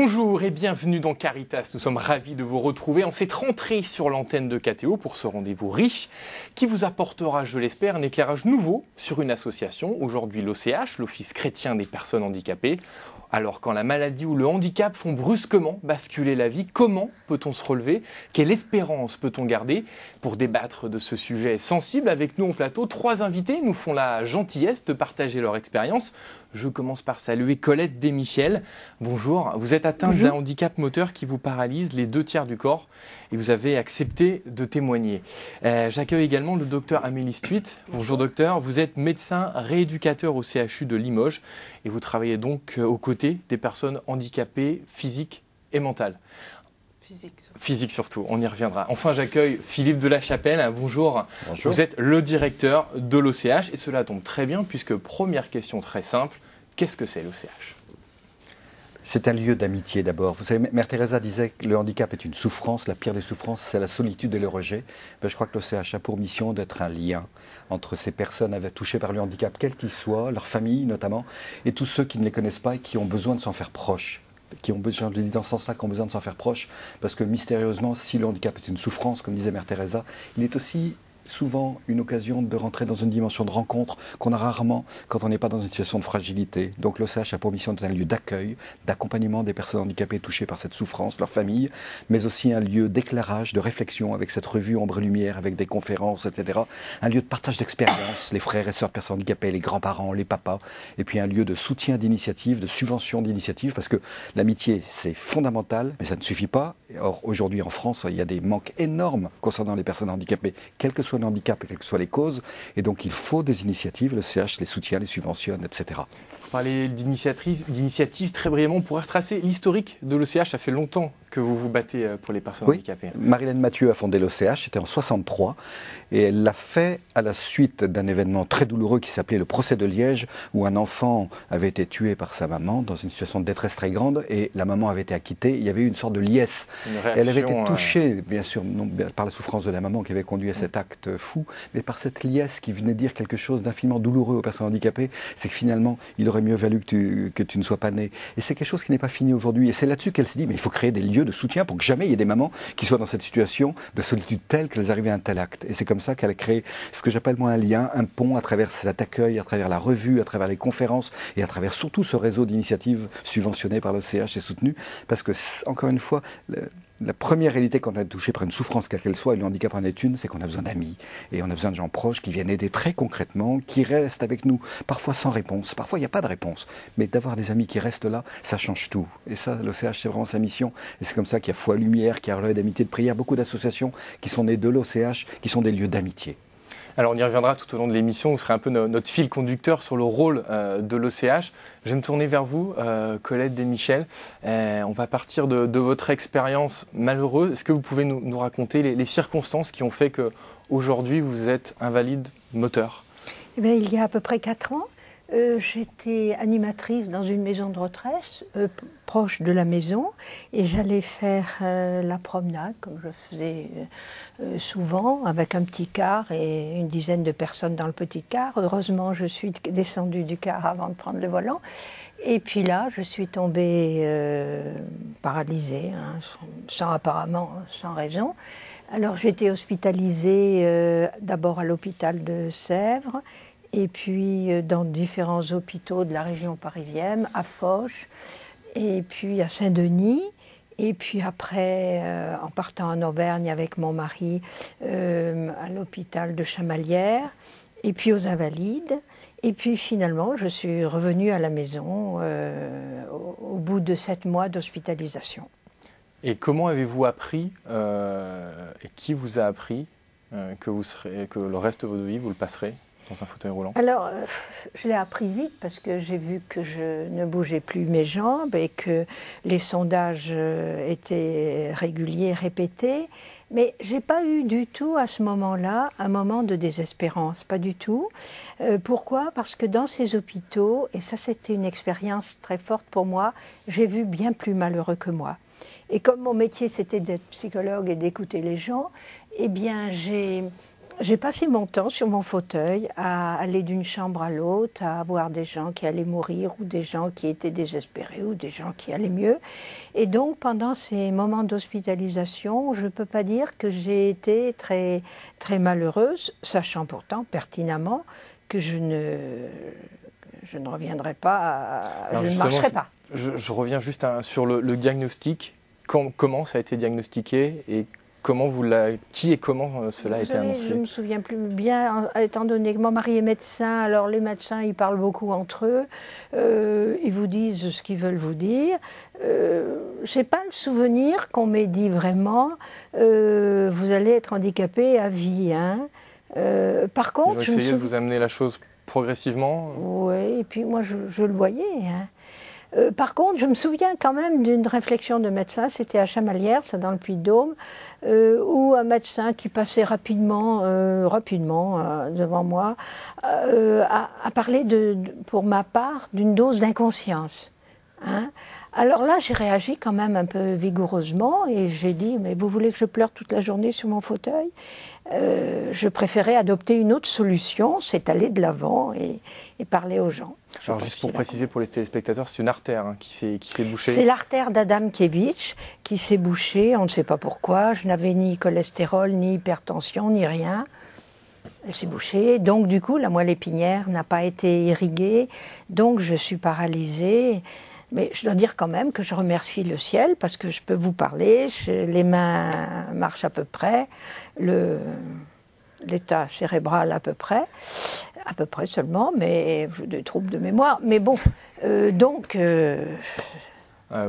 Bonjour et bienvenue dans Caritas. Nous sommes ravis de vous retrouver en cette rentrée sur l'antenne de KTO pour ce rendez-vous riche qui vous apportera, je l'espère, un éclairage nouveau sur une association, aujourd'hui l'OCH, l'Office chrétien des personnes handicapées. Alors quand la maladie ou le handicap font brusquement basculer la vie, comment peut-on se relever? Quelle espérance peut-on garder? Pour débattre de ce sujet sensible, avec nous au plateau, 3 invités nous font la gentillesse de partager leur expérience. Je commence par saluer Colette Desmichel. Bonjour, vous êtes atteinte d'un handicap moteur qui vous paralyse les 2/3 du corps et vous avez accepté de témoigner. J'accueille également le docteur Amélie Stuit. Bonjour docteur, vous êtes médecin rééducateur au CHU de Limoges et vous travaillez donc aux côtés des personnes handicapées physiques et mentales. Physique surtout, on y reviendra. Enfin, j'accueille Philippe de la Chapelle. Bonjour. Bonjour. Vous êtes le directeur de l'OCH et cela tombe très bien puisque première question très simple, qu'est-ce que c'est l'OCH? C'est un lieu d'amitié d'abord. Vous savez, Mère Teresa disait que le handicap est une souffrance, la pire des souffrances, c'est la solitude et le rejet. Je crois que l'OCH a pour mission d'être un lien entre ces personnes touchées par le handicap, quels qu'ils soient, leurs familles notamment, et tous ceux qui ne les connaissent pas et qui ont besoin de s'en faire proches. Qui ont besoin, je dis dans ce sens-là, qui ont besoin de s'en faire proche, parce que mystérieusement, si le handicap est une souffrance, comme disait Mère Teresa, il est aussi souvent une occasion de rentrer dans une dimension de rencontre qu'on a rarement quand on n'est pas dans une situation de fragilité. Donc l'OCH a pour mission d'être un lieu d'accueil, d'accompagnement des personnes handicapées touchées par cette souffrance, leur famille, mais aussi un lieu d'éclairage, de réflexion avec cette revue Ombre et Lumière, avec des conférences, etc. Un lieu de partage d'expériences, les frères et sœurs de personnes handicapées, les grands-parents, les papas, et puis un lieu de soutien d'initiative, de subvention d'initiative, parce que l'amitié, c'est fondamental, mais ça ne suffit pas. Or, aujourd'hui en France, il y a des manques énormes concernant les personnes handicapées, quel que soit le handicap et quelles que soient les causes. Et donc, il faut des initiatives. Le CH les soutient, les subventionne, etc. Vous parlez d'initiatives très brièvement. On pourrait retracer l'historique de l'OCH. Ça fait longtemps que vous vous battez pour les personnes handicapées. Marilène Mathieu a fondé l'OCH, c'était en 63, et elle l'a fait à la suite d'un événement très douloureux qui s'appelait le procès de Liège, où un enfant avait été tué par sa maman dans une situation de détresse très grande, et la maman avait été acquittée. Il y avait eu une sorte de liesse. Elle avait été touchée, bien sûr, non par la souffrance de la maman qui avait conduit à cet acte fou, mais par cette liesse qui venait dire quelque chose d'infiniment douloureux aux personnes handicapées. C'est que finalement, il aurait mieux valu que tu ne sois pas né. Et c'est quelque chose qui n'est pas fini aujourd'hui. Et c'est là-dessus qu'elle s'est dit, mais il faut créer des lieux de soutien pour que jamais il y ait des mamans qui soient dans cette situation de solitude telle qu'elles arrivent à un tel acte. Et c'est comme ça qu'elle a créé ce que j'appelle moi un lien, un pont à travers cet accueil, à travers la revue, à travers les conférences et à travers surtout ce réseau d'initiatives subventionnées par l'OCH et soutenues. Parce que, encore une fois, la première réalité quand on est touché par une souffrance quelle qu'elle soit, et le handicap en est une, c'est qu'on a besoin d'amis. Et on a besoin de gens proches qui viennent aider très concrètement, qui restent avec nous, parfois sans réponse. Parfois, il n'y a pas de réponse. Mais d'avoir des amis qui restent là, ça change tout. Et ça, l'OCH, c'est vraiment sa mission. Et c'est comme ça qu'il y a Foi Lumière, qu'il y a Relais d'amitié de prière, beaucoup d'associations qui sont nées de l'OCH, qui sont des lieux d'amitié. Alors on y reviendra tout au long de l'émission, vous serez un peu notre fil conducteur sur le rôle de l'OCH. Je vais me tourner vers vous, Colette Desmichel. On va partir de votre expérience malheureuse. Est-ce que vous pouvez nous raconter les circonstances qui ont fait qu'aujourd'hui vous êtes invalide moteur? Eh bien, il y a à peu près 4 ans, j'étais animatrice dans une maison de retraite proche de la maison et j'allais faire la promenade comme je faisais souvent avec un petit car et une dizaine de personnes dans le petit car. Heureusement, je suis descendue du car avant de prendre le volant. Et puis là, je suis tombée paralysée, apparemment sans raison. Alors j'ai été hospitalisée d'abord à l'hôpital de Sèvres, et puis dans différents hôpitaux de la région parisienne, à Foch, et puis à Saint-Denis, et puis après, en partant en Auvergne avec mon mari, à l'hôpital de Chamalières, et puis aux Invalides, et puis finalement, je suis revenue à la maison au bout de 7 mois d'hospitalisation. Et comment avez-vous appris, et qui vous a appris que le reste de votre vie, vous le passerez dans un fauteuil roulant? Alors, je l'ai appris vite parce que j'ai vu que je ne bougeais plus mes jambes et que les sondages étaient réguliers, répétés. Mais je n'ai pas eu du tout à ce moment-là un moment de désespérance, pas du tout. Pourquoi? Parce que dans ces hôpitaux, et ça c'était une expérience très forte pour moi, j'ai vu bien plus malheureux que moi. Et comme mon métier c'était d'être psychologue et d'écouter les gens, eh bien j'ai J'ai passé mon temps sur mon fauteuil à aller d'une chambre à l'autre, à voir des gens qui allaient mourir ou des gens qui étaient désespérés ou des gens qui allaient mieux. Et donc pendant ces moments d'hospitalisation, je ne peux pas dire que j'ai été très, très malheureuse, sachant pourtant pertinemment que je ne reviendrai pas, Alors je ne marcherai pas. Je reviens juste sur le diagnostic. Comment ça a été diagnostiqué et qui et comment cela a été annoncé? Je ne me souviens plus bien, étant donné que mon mari est médecin, alors les médecins, ils parlent beaucoup entre eux, ils vous disent ce qu'ils veulent vous dire. Je n'ai pas le souvenir qu'on m'ait dit vraiment, vous allez être handicapé à vie. Hein. Par contre, ils ont essayé de vous amener la chose progressivement? Oui, et puis moi je le voyais. Hein. Par contre, je me souviens quand même d'une réflexion de médecin, c'était à Chamalières, ça dans le Puy-de-Dôme, où un médecin qui passait rapidement devant moi a parlé pour ma part d'une dose d'inconscience. Hein. Alors là, j'ai réagi quand même un peu vigoureusement et j'ai dit, mais vous voulez que je pleure toute la journée sur mon fauteuil? Je préférais adopter une autre solution, c'est aller de l'avant et parler aux gens. Alors juste pour préciser pour les téléspectateurs, c'est une artère qui s'est bouchée. C'est l'artère d'Adamkiewicz qui s'est bouchée, on ne sait pas pourquoi. Je n'avais ni cholestérol, ni hypertension, ni rien. Elle s'est bouchée, donc du coup la moelle épinière n'a pas été irriguée, donc je suis paralysée. Mais je dois dire quand même que je remercie le ciel parce que je peux vous parler, les mains marchent à peu près, l'état cérébral à peu près seulement, mais j'ai des troubles de mémoire. Mais bon,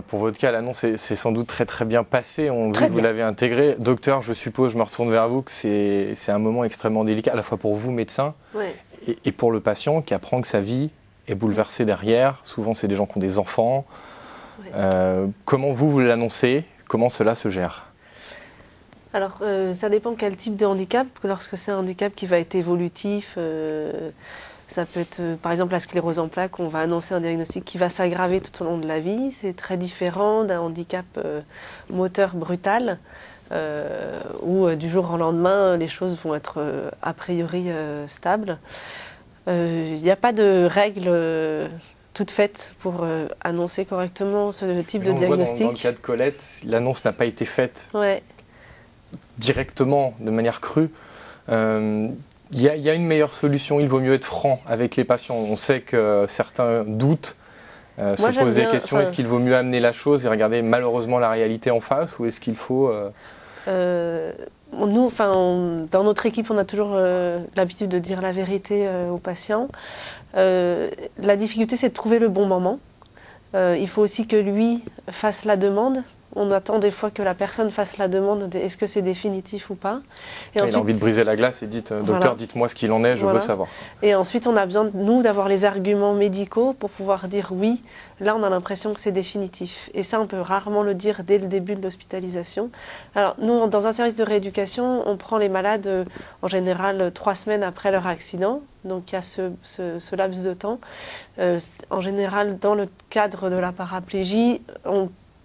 pour votre cas, l'annonce c'est sans doute très très bien passé. On dit que vous l'avez intégré. Docteur, je suppose, je me retourne vers vous, que c'est un moment extrêmement délicat, à la fois pour vous, médecin, ouais. et pour le patient qui apprend que sa vie est bouleversée derrière. Souvent, c'est des gens qui ont des enfants. Ouais. Comment vous l'annoncez? Comment cela se gère? Alors, ça dépend quel type de handicap. Lorsque c'est un handicap qui va être évolutif, ça peut être, par exemple, la sclérose en plaques, on va annoncer un diagnostic qui va s'aggraver tout au long de la vie. C'est très différent d'un handicap moteur brutal, où du jour au lendemain, les choses vont être a priori stables. Il n'y a pas de règles toutes faites pour annoncer correctement ce type de diagnostic. Dans le cas de Colette, l'annonce n'a pas été faite. Ouais. Directement, de manière crue. Il y a une meilleure solution, il vaut mieux être franc avec les patients. On sait que certains doutent, se posent des questions. Est-ce qu'il vaut mieux amener la chose et regarder malheureusement la réalité en face, ou est-ce qu'il faut... Nous, dans notre équipe, on a toujours l'habitude de dire la vérité aux patients. La difficulté, c'est de trouver le bon moment. Il faut aussi que lui fasse la demande. On attend des fois que la personne fasse la demande de est-ce que c'est définitif ou pas. Et ensuite, il a envie de briser la glace et dit docteur, voilà. Dites-moi ce qu'il en est, je veux savoir. Et ensuite, on a besoin, nous, d'avoir les arguments médicaux pour pouvoir dire oui, là, on a l'impression que c'est définitif. Et ça, on peut rarement le dire dès le début de l'hospitalisation. Alors, nous, dans un service de rééducation, on prend les malades, en général, 3 semaines après leur accident. Donc, il y a ce laps de temps. En général, dans le cadre de la paraplégie,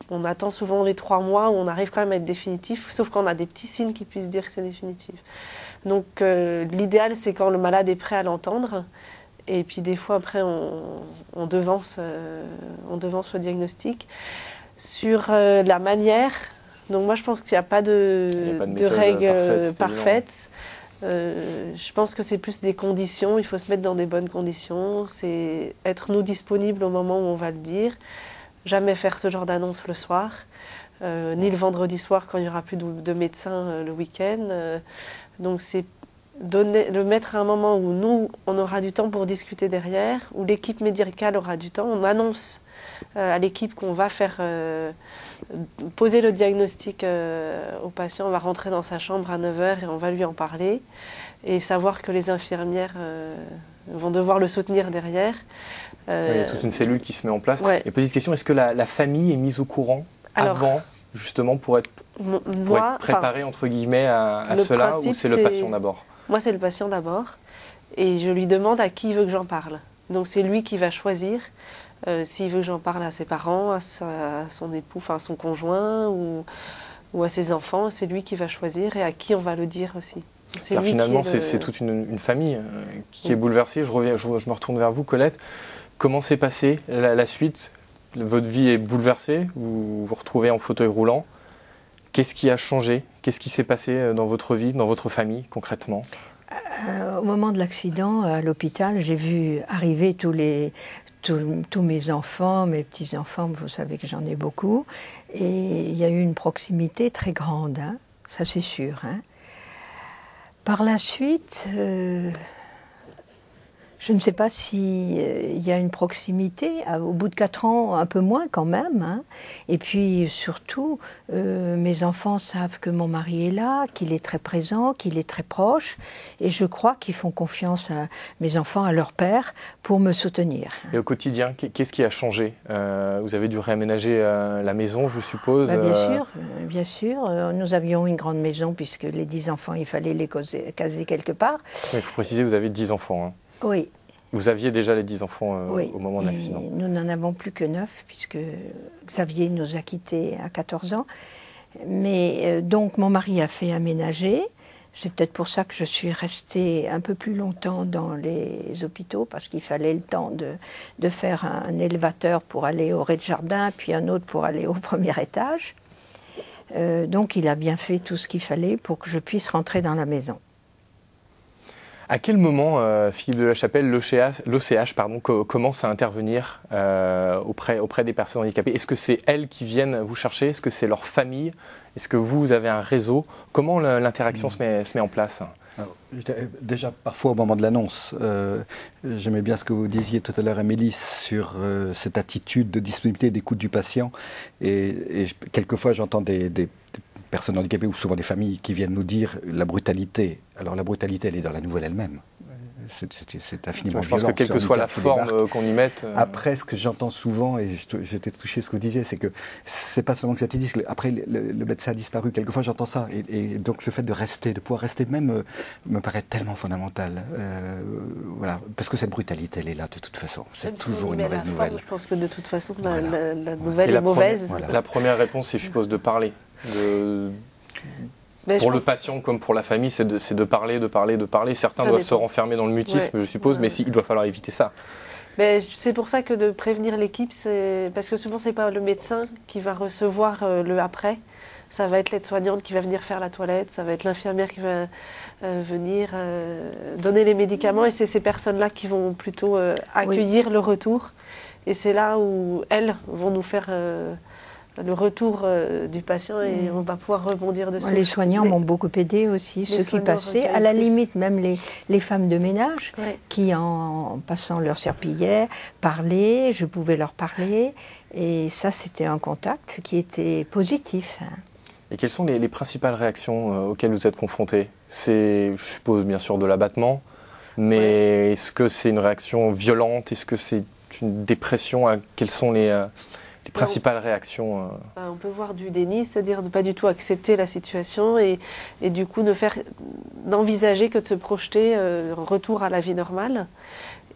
on attend souvent les 3 mois où on arrive quand même à être définitif, sauf quand on a des petits signes qui puissent dire que c'est définitif. Donc l'idéal, c'est quand le malade est prêt à l'entendre. Et puis des fois, après, on devance le diagnostic. Sur la manière, donc moi je pense qu'il n'y a pas de règles parfaites. Je pense que c'est plus des conditions, il faut se mettre dans des bonnes conditions. C'est être nous disponibles au moment où on va le dire. Jamais faire ce genre d'annonce le soir, ni le vendredi soir quand il n'y aura plus de médecins le week-end. Donc c'est le mettre à un moment où nous, on aura du temps pour discuter derrière, où l'équipe médicale aura du temps. On annonce à l'équipe qu'on va faire poser le diagnostic au patient. On va rentrer dans sa chambre à 9h et on va lui en parler. Et savoir que les infirmières vont devoir le soutenir derrière. Il y a toute une cellule qui se met en place. Ouais. Et petite question, est-ce que la famille est mise au courant avant, justement, pour être préparée, entre guillemets, à cela, ou c'est le patient d'abord? Moi, c'est le patient d'abord. Et je lui demande à qui il veut que j'en parle. Donc, c'est lui qui va choisir s'il veut que j'en parle à ses parents, à son époux, enfin à son conjoint, ou à ses enfants. C'est lui qui va choisir et à qui on va le dire aussi. Car finalement, c'est toute une famille qui est bouleversée. Je me retourne vers vous, Colette. Comment s'est passée la suite? Votre vie est bouleversée, vous vous retrouvez en fauteuil roulant. Qu'est-ce qui a changé? Qu'est-ce qui s'est passé dans votre vie, dans votre famille, concrètement? Au moment de l'accident, à l'hôpital, j'ai vu arriver tous mes enfants, mes petits-enfants, vous savez que j'en ai beaucoup, et il y a eu une proximité très grande, hein, ça c'est sûr. Hein. Par la suite, je ne sais pas s'il y a une proximité. Au bout de 4 ans, un peu moins quand même. Hein. Et puis surtout, mes enfants savent que mon mari est là, qu'il est très présent, qu'il est très proche. Et je crois qu'ils font confiance à mes enfants, à leur père, pour me soutenir. Et au quotidien, qu'est-ce qui a changé? Vous avez dû réaménager la maison, je suppose? Bien sûr. Nous avions une grande maison, puisque les 10 enfants, il fallait les caser quelque part. Il faut préciser, vous avez 10 enfants. Hein. Oui. Vous aviez déjà les 10 enfants oui, au moment de l'accident. Nous n'en avons plus que 9, puisque Xavier nous a quittés à 14 ans. Mais donc mon mari a fait aménager. C'est peut-être pour ça que je suis restée un peu plus longtemps dans les hôpitaux, parce qu'il fallait le temps de faire un élévateur pour aller au rez-de-jardin, puis un autre pour aller au premier étage. Donc il a bien fait tout ce qu'il fallait pour que je puisse rentrer dans la maison. À quel moment, Philippe de la Chapelle, l'OCH commence à intervenir auprès des personnes handicapées? Est-ce que c'est elles qui viennent vous chercher? Est-ce que c'est leur famille? Est-ce que vous avez un réseau? Comment l'interaction se met en place? Alors, déjà, parfois au moment de l'annonce, j'aimais bien ce que vous disiez tout à l'heure, Amélie, sur cette attitude de disponibilité et d'écoute du patient. Et quelquefois, j'entends des personnes handicapées ou souvent des familles qui viennent nous dire la brutalité. Alors la brutalité, elle est dans la nouvelle elle-même. C'est infiniment violent. Je pense que quelle que soit la forme qu'on y mette... Après, ce que j'entends souvent, et j'étais touché de ce que vous disiez, c'est que c'est pas seulement que ça te dise, après le médecin a disparu, quelquefois j'entends ça. Et donc le fait de pouvoir rester même, me paraît tellement fondamental. Voilà, parce que cette brutalité, elle est là de toute façon. C'est toujours une mauvaise nouvelle. Je pense que de toute façon, la nouvelle est mauvaise. La première réponse, c'est, je suppose, de parler. Pour le patient comme pour la famille, c'est de parler. Certains doivent se renfermer dans le mutisme, je suppose, mais il doit falloir éviter ça. C'est pour ça que de prévenir l'équipe, parce que souvent, ce n'est pas le médecin qui va recevoir le après. Ça va être l'aide-soignante qui va venir faire la toilette, ça va être l'infirmière qui va venir donner les médicaments, et c'est ces personnes-là qui vont plutôt accueillir le retour. Et c'est là où elles vont nous faire... le retour du patient, et on va pouvoir rebondir dessus. Les soignants m'ont beaucoup aidé aussi, ceux qui passaient, à la limite même les femmes de ménage, qui en passant leur serpillière parlaient, je pouvais leur parler, et ça c'était un contact qui était positif. Et quelles sont les principales réactions auxquelles vous êtes confrontés? C'est, je suppose, bien sûr de l'abattement, mais est-ce que c'est une réaction violente? Est-ce que c'est une dépression? Quelles sont les principales réactions? On peut voir du déni, c'est-à-dire ne pas du tout accepter la situation et du coup n'envisager que de se projeter retour à la vie normale.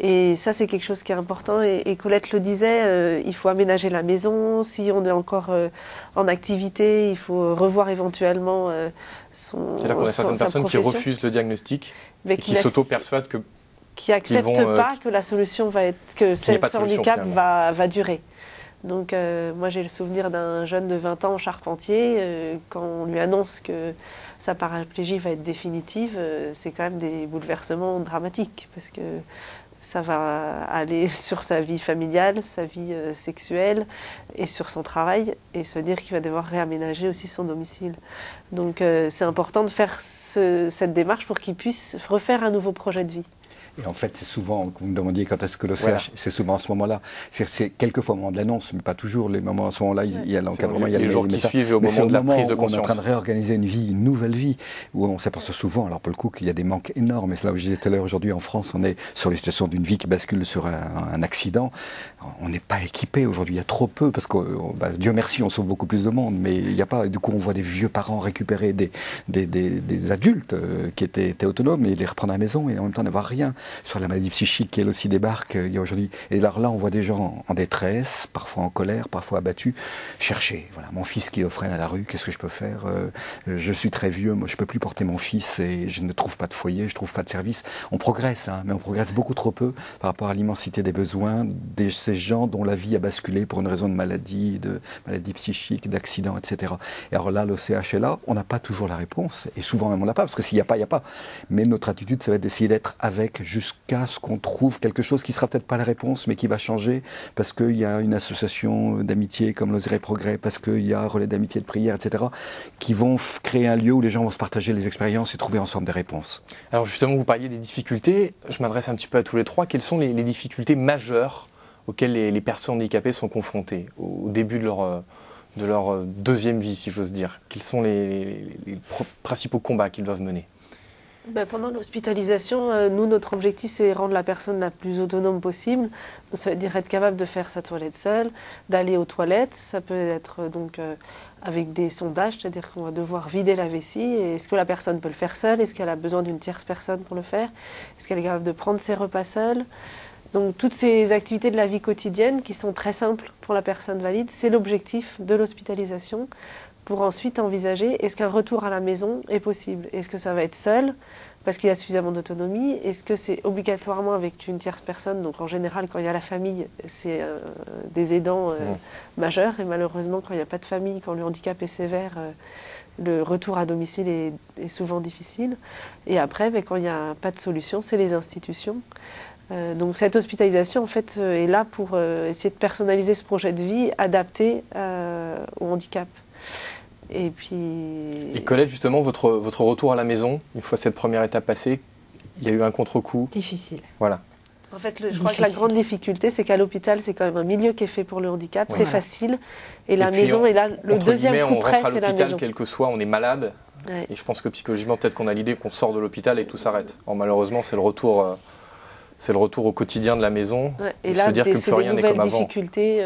Et ça, c'est quelque chose qui est important. Et Colette le disait, il faut aménager la maison. Si on est encore en activité, il faut revoir éventuellement C'est-à-dire qu'on a certaines personnes qui refusent le diagnostic, mais et qui s'auto-persuadent que... qui n'acceptent pas que la solution va être... que ce handicap va durer. Donc moi j'ai le souvenir d'un jeune de 20 ans charpentier, quand on lui annonce que sa paraplégie va être définitive, c'est quand même des bouleversements dramatiques, parce que ça va aller sur sa vie familiale, sa vie sexuelle et sur son travail, et se dire qu'il va devoir réaménager aussi son domicile. Donc c'est important de faire cette démarche pour qu'il puisse refaire un nouveau projet de vie. Et en fait, c'est souvent, vous me demandiez quand est-ce que l'OCH, c'est souvent à ce moment-là. C'est quelquefois au moment de l'annonce, mais pas toujours. Les moments à ce moment-là, il y a l'encadrement, il y a les jours qui suivent au moment de la prise de conscience. On est en train de réorganiser une vie, une nouvelle vie, où on s'aperçoit souvent, alors pour le coup, qu'il y a des manques énormes. Et c'est là où je disais tout à l'heure, aujourd'hui en France, on est sur les situations d'une vie qui bascule sur un accident. On n'est pas équipé aujourd'hui, il y a trop peu, parce que Dieu merci, on sauve beaucoup plus de monde, mais il n'y a pas. Du coup, on voit des vieux parents récupérer des adultes qui étaient autonomes et les reprendre à la maison et en même temps n'avoir rien. sur la maladie psychique qui elle aussi débarque il y a aujourd'hui. Et alors là, on voit des gens en détresse, parfois en colère, parfois abattus, chercher. Voilà, mon fils qui offre à la rue, qu'est-ce que je peux faire? Je suis très vieux, moi je peux plus porter mon fils et je ne trouve pas de foyer, je trouve pas de service. On progresse, hein, mais on progresse beaucoup trop peu par rapport à l'immensité des besoins de ces gens dont la vie a basculé pour une raison de maladie psychique, d'accident, etc. Et alors là, l'OCH est là, on n'a pas toujours la réponse, et souvent même on n'a pas, parce que s'il n'y a pas, il n'y a pas. Mais notre attitude, ça va être d'essayer d'être avec jusqu'à ce qu'on trouve quelque chose qui sera peut-être pas la réponse, mais qui va changer, parce qu'il y a une association d'amitié comme l'Oser et Progrès, parce qu'il y a un relais d'amitié de prière, etc., qui vont créer un lieu où les gens vont se partager les expériences et trouver ensemble des réponses. Alors justement, vous parliez des difficultés, je m'adresse un petit peu à tous les trois. Quelles sont les difficultés majeures auxquelles les personnes handicapées sont confrontées au début de leur deuxième vie, si j'ose dire? Quels sont les principaux combats qu'ils doivent mener? Pendant l'hospitalisation, nous, notre objectif, c'est rendre la personne la plus autonome possible. Ça veut dire être capable de faire sa toilette seule, d'aller aux toilettes. Ça peut être donc avec des sondages, c'est-à-dire qu'on va devoir vider la vessie. Est-ce que la personne peut le faire seule? Est-ce qu'elle a besoin d'une tierce personne pour le faire? Est-ce qu'elle est capable de prendre ses repas seule? Donc toutes ces activités de la vie quotidienne qui sont très simples pour la personne valide, c'est l'objectif de l'hospitalisation, pour ensuite envisager est-ce qu'un retour à la maison est possible? Est-ce que ça va être seul parce qu'il y a suffisamment d'autonomie? Est-ce que c'est obligatoirement avec une tierce personne? Donc en général, quand il y a la famille, c'est des aidants majeurs, et malheureusement, quand il n'y a pas de famille, quand le handicap est sévère, le retour à domicile est souvent difficile. Et après, quand il n'y a pas de solution, c'est les institutions. Donc cette hospitalisation en fait est là pour essayer de personnaliser ce projet de vie adapté au handicap. Et Colette, justement, votre retour à la maison, une fois cette première étape passée, il y a eu un contre-coup. Difficile. Voilà. En fait, je crois que la grande difficulté, c'est qu'à l'hôpital, c'est quand même un milieu qui est fait pour le handicap, c'est facile. Et la maison est là, le deuxième coup près, c'est la maison. Quel que soit, on est malade. Ouais. Et je pense que psychologiquement, peut-être qu'on a l'idée qu'on sort de l'hôpital et tout s'arrête. Or, malheureusement, c'est le retour au quotidien de la maison. Ouais, et là, c'est des nouvelles difficultés.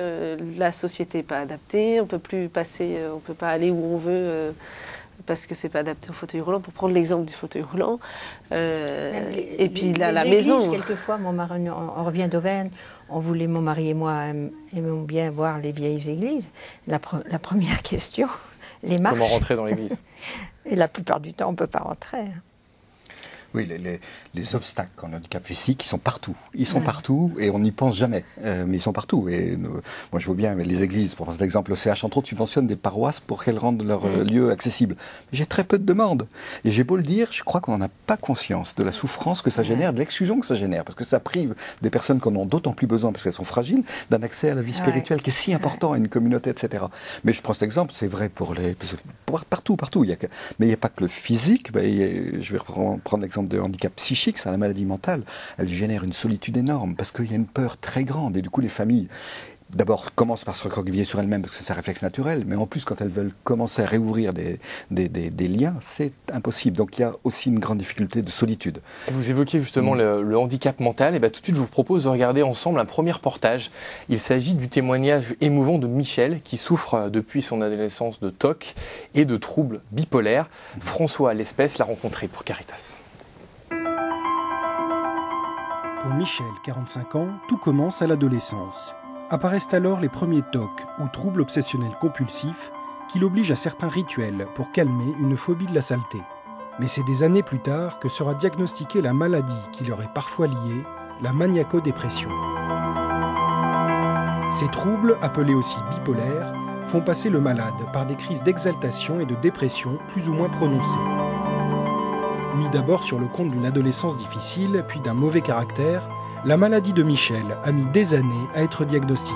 La société n'est pas adaptée. On peut plus passer, on peut pas aller où on veut parce que c'est pas adapté au fauteuil roulant. Pour prendre l'exemple du fauteuil roulant. Et puis la maison. Quelquefois, mon mari, on revient d'Auvergne. Mon mari et moi aimons bien voir les vieilles églises. La première question, les marches. Comment rentrer dans l'église? Et la plupart du temps, on ne peut pas rentrer. Oui, les obstacles en handicap physique, ils sont partout. Ils sont partout et on n'y pense jamais. Mais ils sont partout. Et moi, je vois bien, mais les églises, pour prendre cet exemple, l'OCH, entre autres, subventionne des paroisses pour qu'elles rendent leur lieu accessible. Mais j'ai très peu de demandes. Et j'ai beau le dire, je crois qu'on n'en a pas conscience de la souffrance que ça génère, de l'exclusion que ça génère. Parce que ça prive des personnes qui en ont d'autant plus besoin, parce qu'elles sont fragiles, d'un accès à la vie spirituelle qui est si important à une communauté, etc. Mais je prends cet exemple, c'est vrai pour partout. Mais il n'y a pas que le physique. Je vais prendre l'exemple de handicap psychique, c'est la maladie mentale, elle génère une solitude énorme parce qu'il y a une peur très grande et du coup les familles d'abord commencent par se recroqueviller sur elles-mêmes parce que c'est un réflexe naturel, mais en plus quand elles veulent commencer à réouvrir des liens, c'est impossible. Donc il y a aussi une grande difficulté de solitude. Vous évoquiez justement le handicap mental, et tout de suite je vous propose de regarder ensemble un premier reportage. Il s'agit du témoignage émouvant de Michel qui souffre depuis son adolescence de TOC et de troubles bipolaires. François Lespèce l'a rencontré pour Caritas. Pour Michel, 45 ans, tout commence à l'adolescence. Apparaissent alors les premiers TOC, ou troubles obsessionnels compulsifs, qui l'obligent à certains rituels pour calmer une phobie de la saleté. Mais c'est des années plus tard que sera diagnostiquée la maladie qui leur est parfois liée, la maniaco-dépression. Ces troubles, appelés aussi bipolaires, font passer le malade par des crises d'exaltation et de dépression plus ou moins prononcées. Mis d'abord sur le compte d'une adolescence difficile, puis d'un mauvais caractère, la maladie de Michel a mis des années à être diagnostiquée.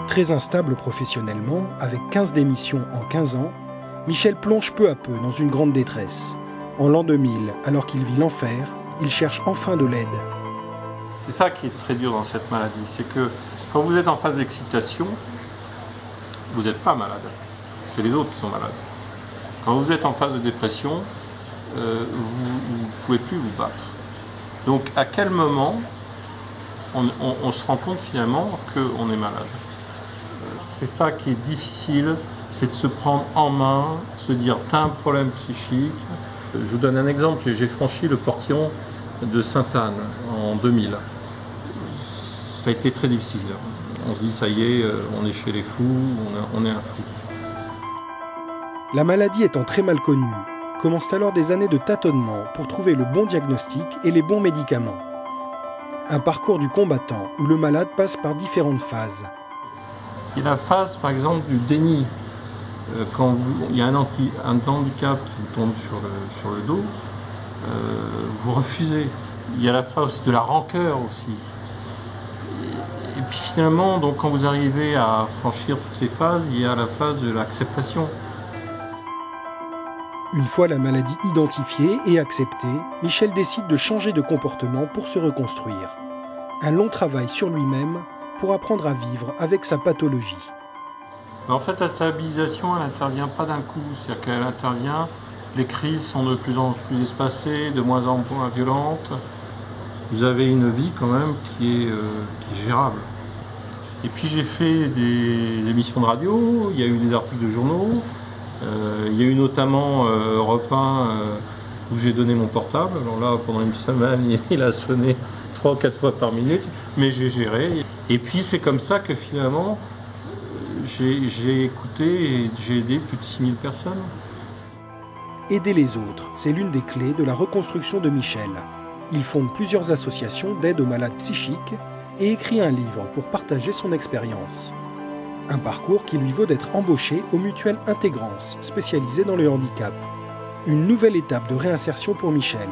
Très instable professionnellement, avec 15 démissions en 15 ans, Michel plonge peu à peu dans une grande détresse. En l'an 2000, alors qu'il vit l'enfer, il cherche enfin de l'aide. C'est ça qui est très dur dans cette maladie, c'est que quand vous êtes en phase d'excitation, vous n'êtes pas malade, c'est les autres qui sont malades. Quand vous êtes en phase de dépression, vous ne pouvez plus vous battre. Donc à quel moment on se rend compte finalement qu'on est malade? C'est ça qui est difficile, c'est de se prendre en main, se dire t'as un problème psychique. Je vous donne un exemple, j'ai franchi le portillon de Sainte-Anne en 2000. Ça a été très difficile. On se dit, ça y est, on est chez les fous, on est un fou. La maladie étant très mal connue, commencent alors des années de tâtonnement pour trouver le bon diagnostic et les bons médicaments. Un parcours du combattant où le malade passe par différentes phases. Il y a la phase, par exemple, du déni. Quand il y a un handicap qui vous tombe sur le dos, vous refusez. Il y a la phase de la rancœur aussi. Et puis finalement, donc, quand vous arrivez à franchir toutes ces phases, il y a la phase de l'acceptation. Une fois la maladie identifiée et acceptée, Michel décide de changer de comportement pour se reconstruire. Un long travail sur lui-même pour apprendre à vivre avec sa pathologie. En fait, la stabilisation, elle n'intervient pas d'un coup. C'est-à-dire qu'elle intervient, les crises sont de plus en plus espacées, de moins en moins violentes. Vous avez une vie quand même qui est gérable. Et puis j'ai fait des émissions de radio, il y a eu des articles de journaux, il y a eu notamment Europe 1 où j'ai donné mon portable. Alors là, pendant une semaine, il a sonné 3 ou 4 fois par minute, mais j'ai géré. Et puis c'est comme ça que finalement, j'ai écouté et j'ai aidé plus de 6000 personnes. Aider les autres, c'est l'une des clés de la reconstruction de Michel. Il fonde plusieurs associations d'aide aux malades psychiques et écrit un livre pour partager son expérience. Un parcours qui lui vaut d'être embauché au Mutuelle Intégrance, spécialisé dans le handicap. Une nouvelle étape de réinsertion pour Michel.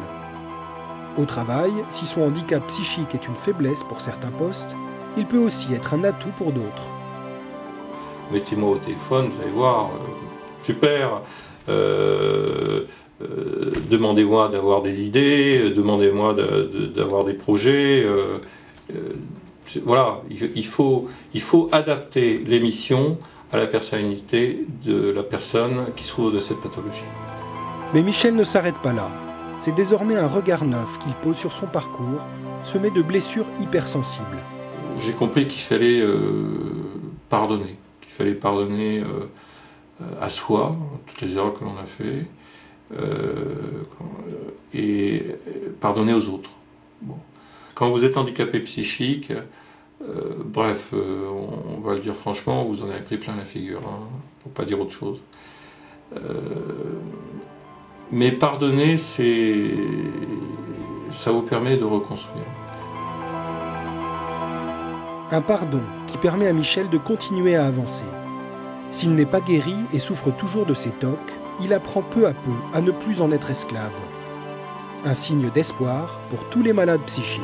Au travail, si son handicap psychique est une faiblesse pour certains postes, il peut aussi être un atout pour d'autres. Mettez-moi au téléphone, vous allez voir, super, demandez-moi d'avoir des idées, demandez-moi d'avoir des projets. Voilà, il faut adapter l'émission à la personnalité de la personne qui souffre de cette pathologie. Mais Michel ne s'arrête pas là. C'est désormais un regard neuf qu'il pose sur son parcours, semé de blessures hypersensibles. J'ai compris qu'il fallait pardonner. Il fallait pardonner à soi, toutes les erreurs que l'on a fait, et pardonner aux autres. Bon. Quand vous êtes handicapé psychique, on va le dire franchement, vous en avez pris plein la figure, hein, pour pas dire autre chose. Mais pardonner, ça vous permet de reconstruire. Un pardon qui permet à Michel de continuer à avancer. S'il n'est pas guéri et souffre toujours de ses tocs, il apprend peu à peu à ne plus en être esclave. Un signe d'espoir pour tous les malades psychiques.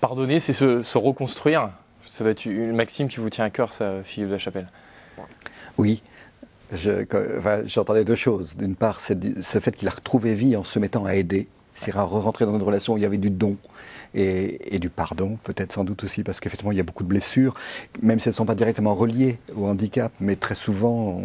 Pardonner, c'est se reconstruire. Ça doit être une maxime qui vous tient à cœur, ça, Philippe de la Chapelle. Oui. J'entendais deux choses. D'une part, c'est ce fait qu'il a retrouvé vie en se mettant à aider. C'est à re-rentrer dans une relation où il y avait du don et du pardon, peut-être sans doute aussi, parce qu'effectivement, il y a beaucoup de blessures, même si elles ne sont pas directement reliées au handicap, mais très souvent,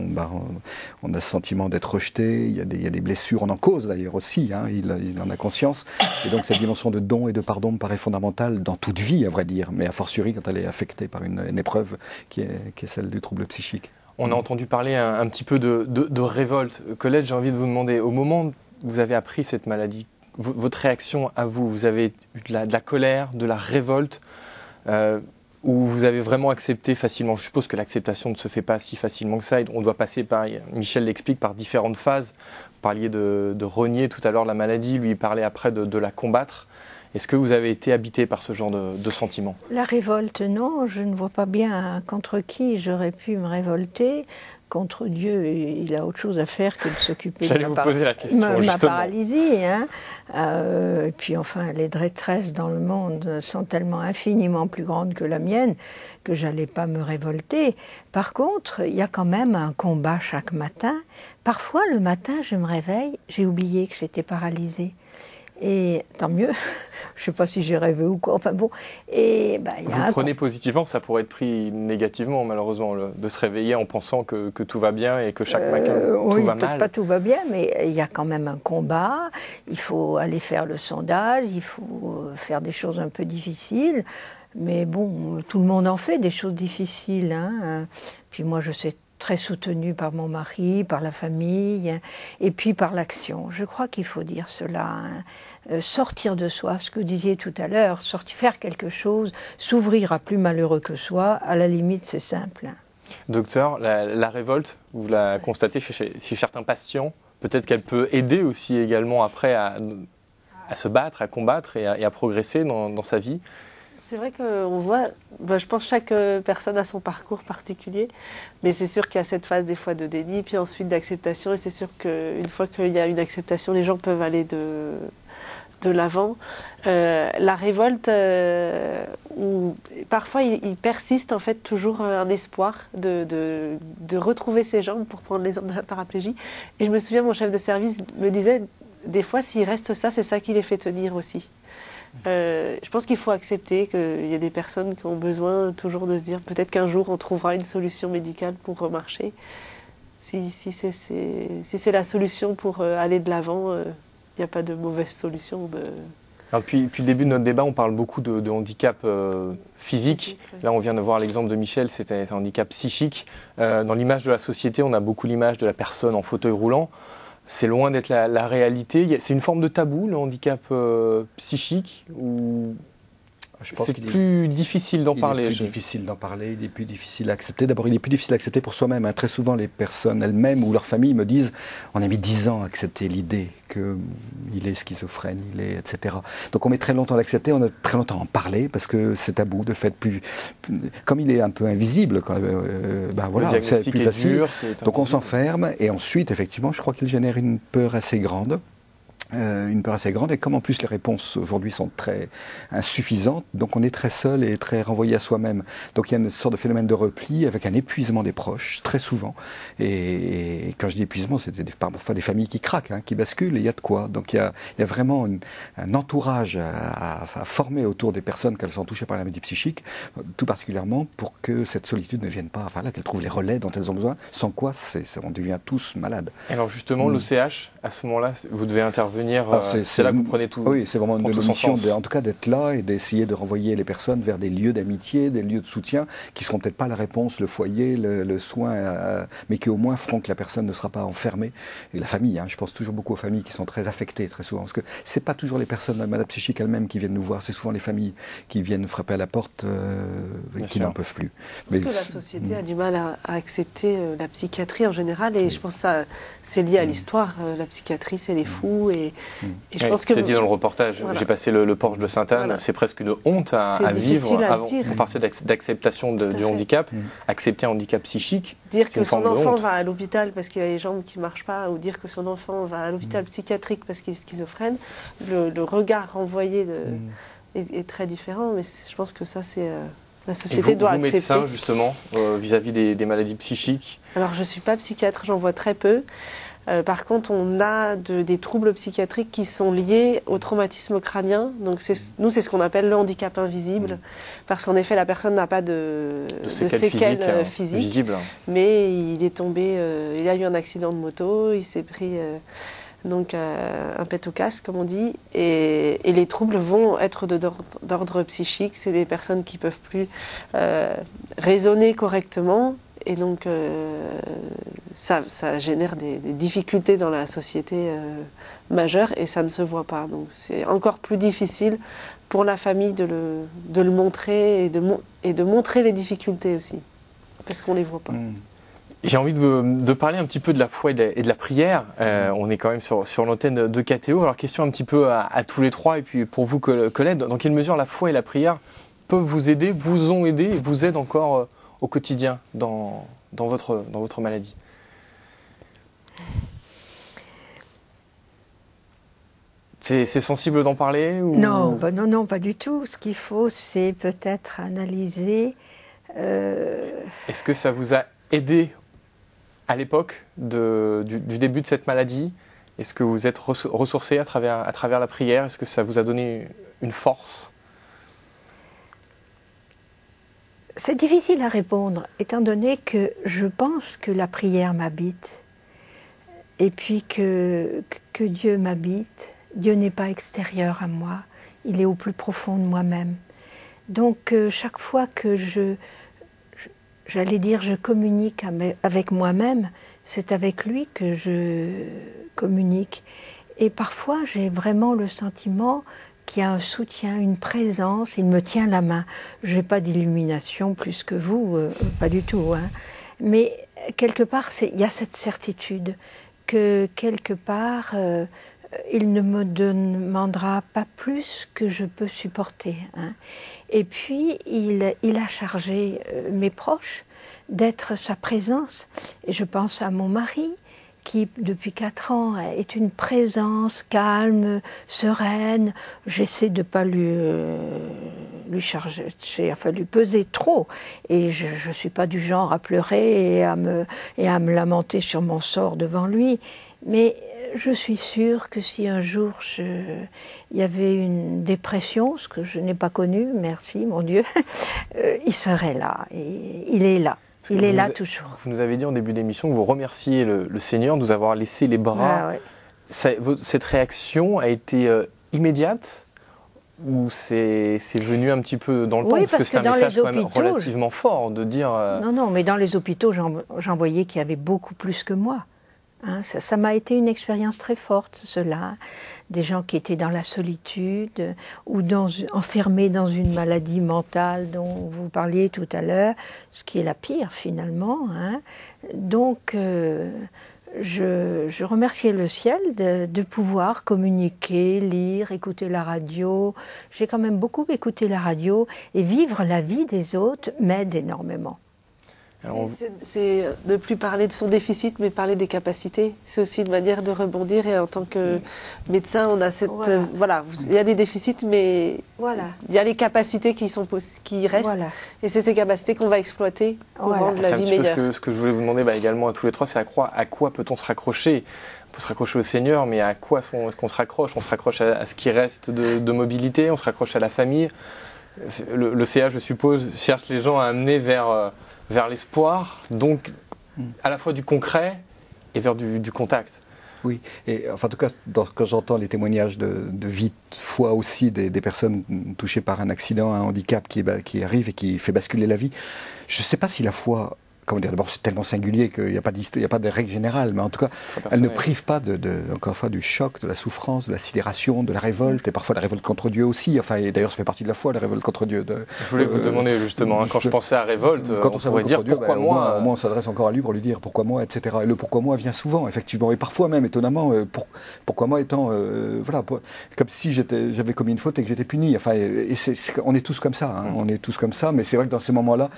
on a ce sentiment d'être rejeté, il y a des blessures, on en cause d'ailleurs aussi, hein, il en a conscience, et donc cette dimension de don et de pardon me paraît fondamentale dans toute vie, à vrai dire, mais a fortiori quand elle est affectée par une épreuve qui est celle du trouble psychique. On a entendu parler un petit peu de révolte. Colette, j'ai envie de vous demander, au moment où vous avez appris cette maladie, votre réaction à vous avez eu de la colère, de la révolte, ou vous avez vraiment accepté facilement? Je suppose que l'acceptation ne se fait pas si facilement que ça. On doit passer par, Michel l'explique, par différentes phases. Vous parliez de renier tout à l'heure la maladie, lui il parlait après de la combattre. Est-ce que vous avez été habité par ce genre de sentiments? La révolte, non. Je ne vois pas bien contre qui j'aurais pu me révolter. Contre Dieu, il a autre chose à faire que de s'occuper de ma paralysie. Hein. Et puis enfin, les détresses dans le monde sont tellement infiniment plus grandes que la mienne que j'allais pas me révolter. Par contre, il y a quand même un combat chaque matin. Parfois, le matin, je me réveille, j'ai oublié que j'étais paralysée. Et tant mieux, je ne sais pas si j'ai rêvé ou quoi, enfin bon. Et, vous prenez positivement, ça pourrait être pris négativement malheureusement, de se réveiller en pensant que tout va bien et que chaque matin tout va mal. Pas tout va bien, mais il y a quand même un combat, il faut aller faire le sondage, il faut faire des choses un peu difficiles, mais bon, tout le monde en fait des choses difficiles. Hein. Puis moi je sais très soutenue par mon mari, par la famille, et puis par l'action. Je crois qu'il faut dire cela, hein. Sortir de soi, ce que vous disiez tout à l'heure, faire quelque chose, s'ouvrir à plus malheureux que soi, à la limite c'est simple. Docteur, la révolte, vous la constatez chez certains patients, peut-être qu'elle peut aider aussi également après à se battre, à combattre et à progresser dans sa vie. C'est vrai qu'on voit, je pense que chaque personne a son parcours particulier, mais c'est sûr qu'il y a cette phase des fois de déni, puis ensuite d'acceptation, et c'est sûr qu'une fois qu'il y a une acceptation, les gens peuvent aller de l'avant. La révolte, où parfois il persiste en fait toujours un espoir de retrouver ses jambes, pour prendre l'exemple de la paraplégie. Et je me souviens, mon chef de service me disait, des fois s'il reste ça, c'est ça qui les fait tenir aussi. Je pense qu'il faut accepter qu'il y a des personnes qui ont besoin toujours de se dire peut-être qu'un jour on trouvera une solution médicale pour remarcher. Si c'est la solution pour aller de l'avant, il n'y a pas de mauvaise solution. Alors, depuis le début de notre débat, on parle beaucoup de handicap physique. Oui. Là, on vient de voir l'exemple de Michel, c'était un handicap psychique. Dans l'image de la société, on a beaucoup l'image de la personne en fauteuil roulant. C'est loin d'être la réalité. C'est une forme de tabou, le handicap psychique, ou c'est plus difficile d'en parler? Il est plus difficile d'en parler, il est plus difficile à accepter. D'abord, il est plus difficile à accepter pour soi-même. Hein. Très souvent, les personnes elles-mêmes ou leur famille me disent « on a mis 10 ans à accepter l'idée qu'il est schizophrène, etc. » Donc on met très longtemps à l'accepter, on a très longtemps à en parler, parce que c'est tabou, de fait, comme il est un peu invisible, voilà, c'est plus facile. Dur, donc on s'enferme, et ensuite, effectivement, je crois qu'il génère une peur assez grande. Et comme en plus les réponses aujourd'hui sont très insuffisantes, donc on est très seul et très renvoyé à soi-même. Donc il y a une sorte de phénomène de repli avec un épuisement des proches, très souvent. Et quand je dis épuisement, c'est parfois des familles qui craquent, hein, qui basculent, et il y a de quoi. Donc il y a vraiment un entourage à former autour des personnes qu'elles sont touchées par la maladie psychique, tout particulièrement pour que cette solitude ne vienne pas, enfin là, qu'elles trouvent les relais dont elles ont besoin, sans quoi on devient tous malades. Alors justement, l'OCH, à ce moment-là, vous devez intervenir. C'est là que vous prenez tout. Oui, c'est vraiment une mission, en tout cas d'être là et d'essayer de renvoyer les personnes vers des lieux d'amitié, des lieux de soutien, qui ne seront peut-être pas la réponse, le foyer, le soin, mais qui au moins feront que la personne ne sera pas enfermée. Et la famille, hein, je pense toujours beaucoup aux familles qui sont très affectées très souvent, parce que c'est pas toujours les personnes malades psychiques elles-mêmes qui viennent nous voir, c'est souvent les familles qui viennent frapper à la porte et qui n'en peuvent plus. Parce que la société a du mal à accepter la psychiatrie en général, et je pense que ça, c'est lié à l'histoire. La psychiatrie, c'est les fous, et je pense que c'est dit dans le reportage. Voilà. J'ai passé le Porche de Sainte-Anne. Voilà. C'est presque une honte à vivre. On parlait d'acceptation du handicap, accepter un handicap psychique. Dire que son enfant va à l'hôpital parce qu'il a les jambes qui ne marchent pas, ou dire que son enfant va à l'hôpital psychiatrique parce qu'il est schizophrène, le regard renvoyé est très différent. Mais je pense que ça, c'est... La société doit accepter. Médecin, justement, vis-à-vis des maladies psychiques? Alors, je ne suis pas psychiatre, j'en vois très peu. Par contre, on a des troubles psychiatriques qui sont liés au traumatisme crânien. Donc, nous, c'est ce qu'on appelle le handicap invisible. Parce qu'en effet, la personne n'a pas de séquelles physiques. Mais il est tombé, il a eu un accident de moto, il s'est pris un pet au casque, comme on dit. Et les troubles vont être d'ordre psychique. C'est des personnes qui ne peuvent plus raisonner correctement. Et donc, ça génère des difficultés dans la société majeure, et ça ne se voit pas. Donc, c'est encore plus difficile pour la famille de le montrer et de montrer les difficultés aussi, parce qu'on ne les voit pas. J'ai envie de parler un petit peu de la foi et de la prière. On est quand même sur l'antenne de KTO. Alors, question un petit peu à tous les trois, et puis pour vous, Colette, dans quelle mesure la foi et la prière peuvent vous aider, vous ont aidé et vous aident encore au quotidien dans votre maladie? C'est sensible d'en parler ou... Non, non, pas du tout. Ce qu'il faut, c'est peut-être analyser... Est-ce que ça vous a aidé à l'époque du début de cette maladie? Est-ce que vous êtes ressourcé à travers la prière? Est-ce que ça vous a donné une force? C'est difficile à répondre, étant donné que je pense que la prière m'habite, et puis que Dieu m'habite. Dieu n'est pas extérieur à moi, il est au plus profond de moi-même. Donc chaque fois que j'allais dire, je communique avec moi-même, c'est avec lui que je communique. Et parfois, j'ai vraiment le sentiment qu'il y a un soutien, une présence, il me tient la main. Je n'ai pas d'illumination plus que vous, pas du tout. Hein. Mais quelque part, il y a cette certitude que quelque part, il ne me demandera pas plus que je peux supporter. Hein. Et puis, il a chargé mes proches d'être sa présence. Et je pense à mon mari, qui depuis 4 ans est une présence calme, sereine. J'essaie de ne pas lui charger, enfin lui peser trop. Et je ne suis pas du genre à pleurer et à me lamenter sur mon sort devant lui. Mais je suis sûre que si un jour il y avait une dépression, ce que je n'ai pas connu, merci mon Dieu, il serait là. Et il est là. Il est là toujours. Vous nous avez dit en début d'émission que vous remerciez le Seigneur de nous avoir laissé les bras. Ah, ouais. Cette réaction a été immédiate ou c'est venu un petit peu dans le temps? Parce que c'est un message quand même relativement fort de dire... Non, mais dans les hôpitaux, j'en voyais qu'il y avait beaucoup plus que moi. Hein, ça m'a été une expérience très forte, cela. Des gens qui étaient dans la solitude ou enfermés dans une maladie mentale dont vous parliez tout à l'heure, ce qui est la pire finalement. Hein. Donc, je remerciais le ciel de pouvoir communiquer, lire, écouter la radio. J'ai quand même beaucoup écouté la radio et vivre la vie des autres m'aide énormément. C'est de ne plus parler de son déficit, mais parler des capacités. C'est aussi une manière de rebondir. Et en tant que médecin, on a cette... Voilà, il y a des déficits, mais il y a les capacités qui restent. Voilà. Et c'est ces capacités qu'on va exploiter pour rendre la vie meilleure. Ce que je voulais vous demander également à tous les trois, c'est à quoi peut-on se raccrocher? On peut se raccrocher au Seigneur, mais à quoi est-ce qu'on se raccroche? On se raccroche à ce qui reste de mobilité, on se raccroche à la famille. Le CA, je suppose, cherche les gens à amener vers l'espoir, donc à la fois du concret et vers du contact. Oui, et enfin, en tout cas, quand j'entends les témoignages de vie, de foi aussi des personnes touchées par un accident, un handicap qui arrive et qui fait basculer la vie, je ne sais pas si la foi... Comment dire, d'abord c'est tellement singulier qu'il n'y a pas de règle générale, mais en tout cas, elle ne prive pas encore une fois, du choc, de la souffrance, de la sidération, de la révolte, et parfois la révolte contre Dieu aussi. Enfin, et d'ailleurs, ça fait partie de la foi, la révolte contre Dieu. Je voulais vous demander justement, quand je pensais à révolte, quand on pourrait dire Dieu, pourquoi moi. Au moins, on s'adresse encore à lui pour lui dire pourquoi moi, etc. Et le pourquoi moi vient souvent, effectivement, et parfois même étonnamment, pourquoi moi étant, comme si j'avais commis une faute et que j'étais puni. Enfin, on est tous comme ça, hein, on est tous comme ça, mais c'est vrai que dans ces moments-là.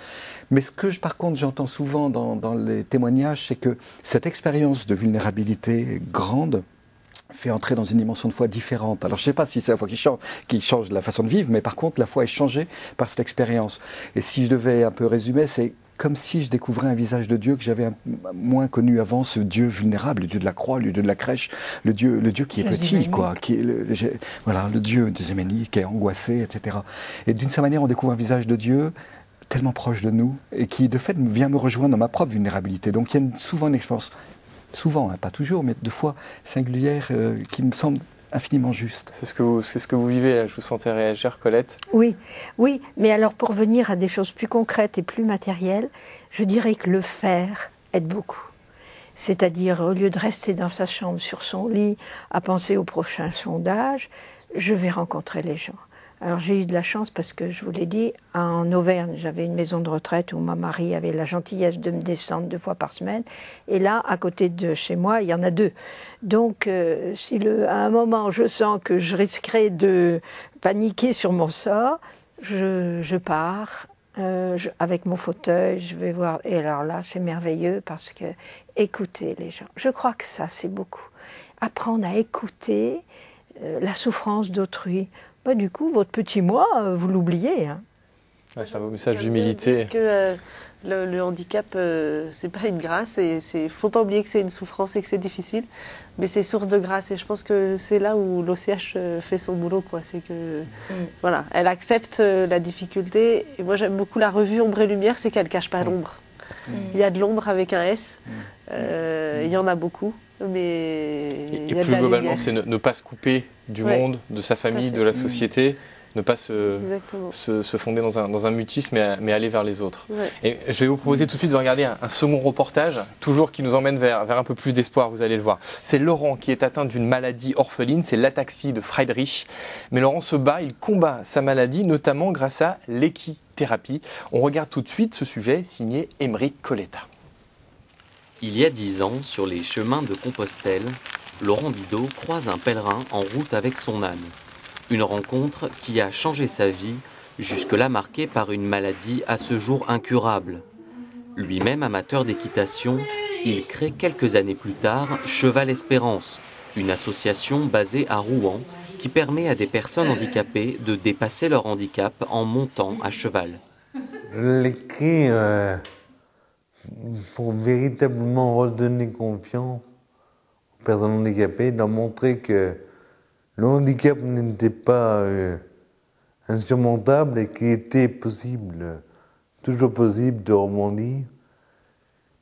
Mais ce que par contre j'entends souvent dans les témoignages, c'est que cette expérience de vulnérabilité grande fait entrer dans une dimension de foi différente. Alors je ne sais pas si c'est la foi qui change la façon de vivre, mais par contre la foi est changée par cette expérience. Et si je devais un peu résumer, c'est comme si je découvrais un visage de Dieu que j'avais moins connu avant, ce Dieu vulnérable, le Dieu de la croix, le Dieu de la crèche, le Dieu qui est petit, quoi, qui est le Dieu des Zéménie, qui est angoissé, etc. Et d'une certaine manière, on découvre un visage de Dieu tellement proche de nous, et qui de fait vient me rejoindre dans ma propre vulnérabilité. Donc il y a souvent une expérience, souvent, hein, pas toujours, mais de fois singulière, qui me semble infiniment juste. C'est ce que vous vivez, là. Je vous sentais réagir, Colette. Oui, mais alors pour venir à des choses plus concrètes et plus matérielles, je dirais que le faire aide beaucoup. C'est-à-dire, au lieu de rester dans sa chambre, sur son lit, à penser au prochain sondage, je vais rencontrer les gens. Alors j'ai eu de la chance parce que, je vous l'ai dit, en Auvergne, j'avais une maison de retraite où mon mari avait la gentillesse de me descendre 2 fois par semaine. Et là, à côté de chez moi, il y en a 2. Donc, si à un moment je sens que je risquerais de paniquer sur mon sort, je pars avec mon fauteuil, je vais voir. Et alors là, c'est merveilleux parce que écouter les gens, je crois que ça, c'est beaucoup. Apprendre à écouter la souffrance d'autrui. Bah, du coup, votre petit moi, vous l'oubliez. Hein. Ouais, c'est un beau message d'humilité. Que le handicap, c'est pas une grâce. Il faut pas oublier que c'est une souffrance et que c'est difficile, mais c'est source de grâce. Et je pense que c'est là où l'OCH fait son boulot, quoi. C'est que voilà, elle accepte la difficulté. Et moi, j'aime beaucoup la revue Ombre et Lumière, c'est qu'elle cache pas l'ombre. Il y a de l'ombre avec un S. Il y en a beaucoup. Mais et plus globalement, c'est ne pas se couper du monde, de sa famille, de la société, Ne pas se fonder dans un mutisme, mais aller vers les autres. Ouais. Et je vais vous proposer tout de suite de regarder un second reportage, toujours qui nous emmène vers un peu plus d'espoir, vous allez le voir. C'est Laurent qui est atteint d'une maladie orpheline, c'est l'ataxie de Friedreich. Mais Laurent se bat, il combat sa maladie, notamment grâce à l'équithérapie. On regarde tout de suite ce sujet signé Émeric Coletta. Il y a 10 ans, sur les chemins de Compostelle, Laurent Bidot croise un pèlerin en route avec son âne. Une rencontre qui a changé sa vie, jusque-là marquée par une maladie à ce jour incurable. Lui-même amateur d'équitation, il crée quelques années plus tard Cheval Espérance, une association basée à Rouen qui permet à des personnes handicapées de dépasser leur handicap en montant à cheval. Je l'ai créé pour véritablement redonner confiance aux personnes handicapées, leur montrer que le handicap n'était pas insurmontable et qu'il était possible, toujours possible de rebondir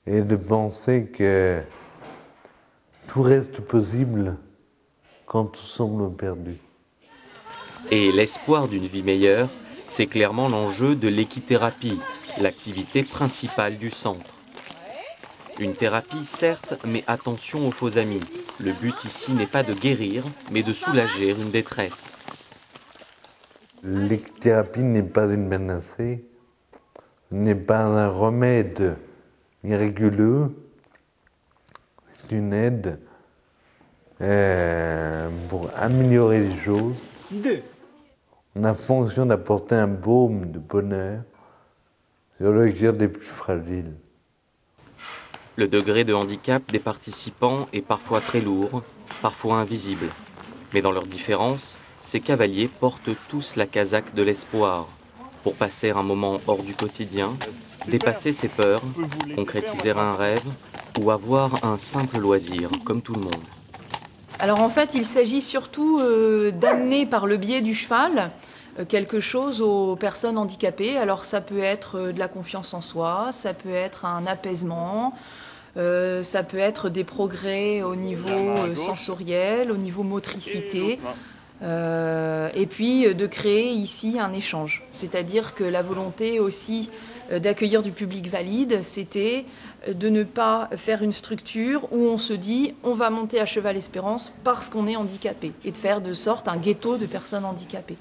et de penser que tout reste possible quand tout semble perdu. Et l'espoir d'une vie meilleure, c'est clairement l'enjeu de l'équithérapie, l'activité principale du centre. Une thérapie certes, mais attention aux faux amis. Le but ici n'est pas de guérir, mais de soulager une détresse. L'équithérapie n'est pas une panacée, n'est pas un remède miraculeux, c'est une aide pour améliorer les choses. On a fonction d'apporter un baume de bonheur sur le cœur des plus fragiles. Le degré de handicap des participants est parfois très lourd, parfois invisible. Mais dans leurs différences, ces cavaliers portent tous la casaque de l'espoir pour passer un moment hors du quotidien, dépasser ses peurs, concrétiser un rêve ou avoir un simple loisir comme tout le monde. Alors en fait, il s'agit surtout d'amener par le biais du cheval quelque chose aux personnes handicapées. Alors ça peut être de la confiance en soi, ça peut être un apaisement, ça peut être des progrès au niveau sensoriel, au niveau motricité, et puis de créer ici un échange. C'est-à-dire que la volonté aussi d'accueillir du public valide, c'était de ne pas faire une structure où on se dit on va monter à Cheval Espérance parce qu'on est handicapé, et de faire de sorte un ghetto de personnes handicapées.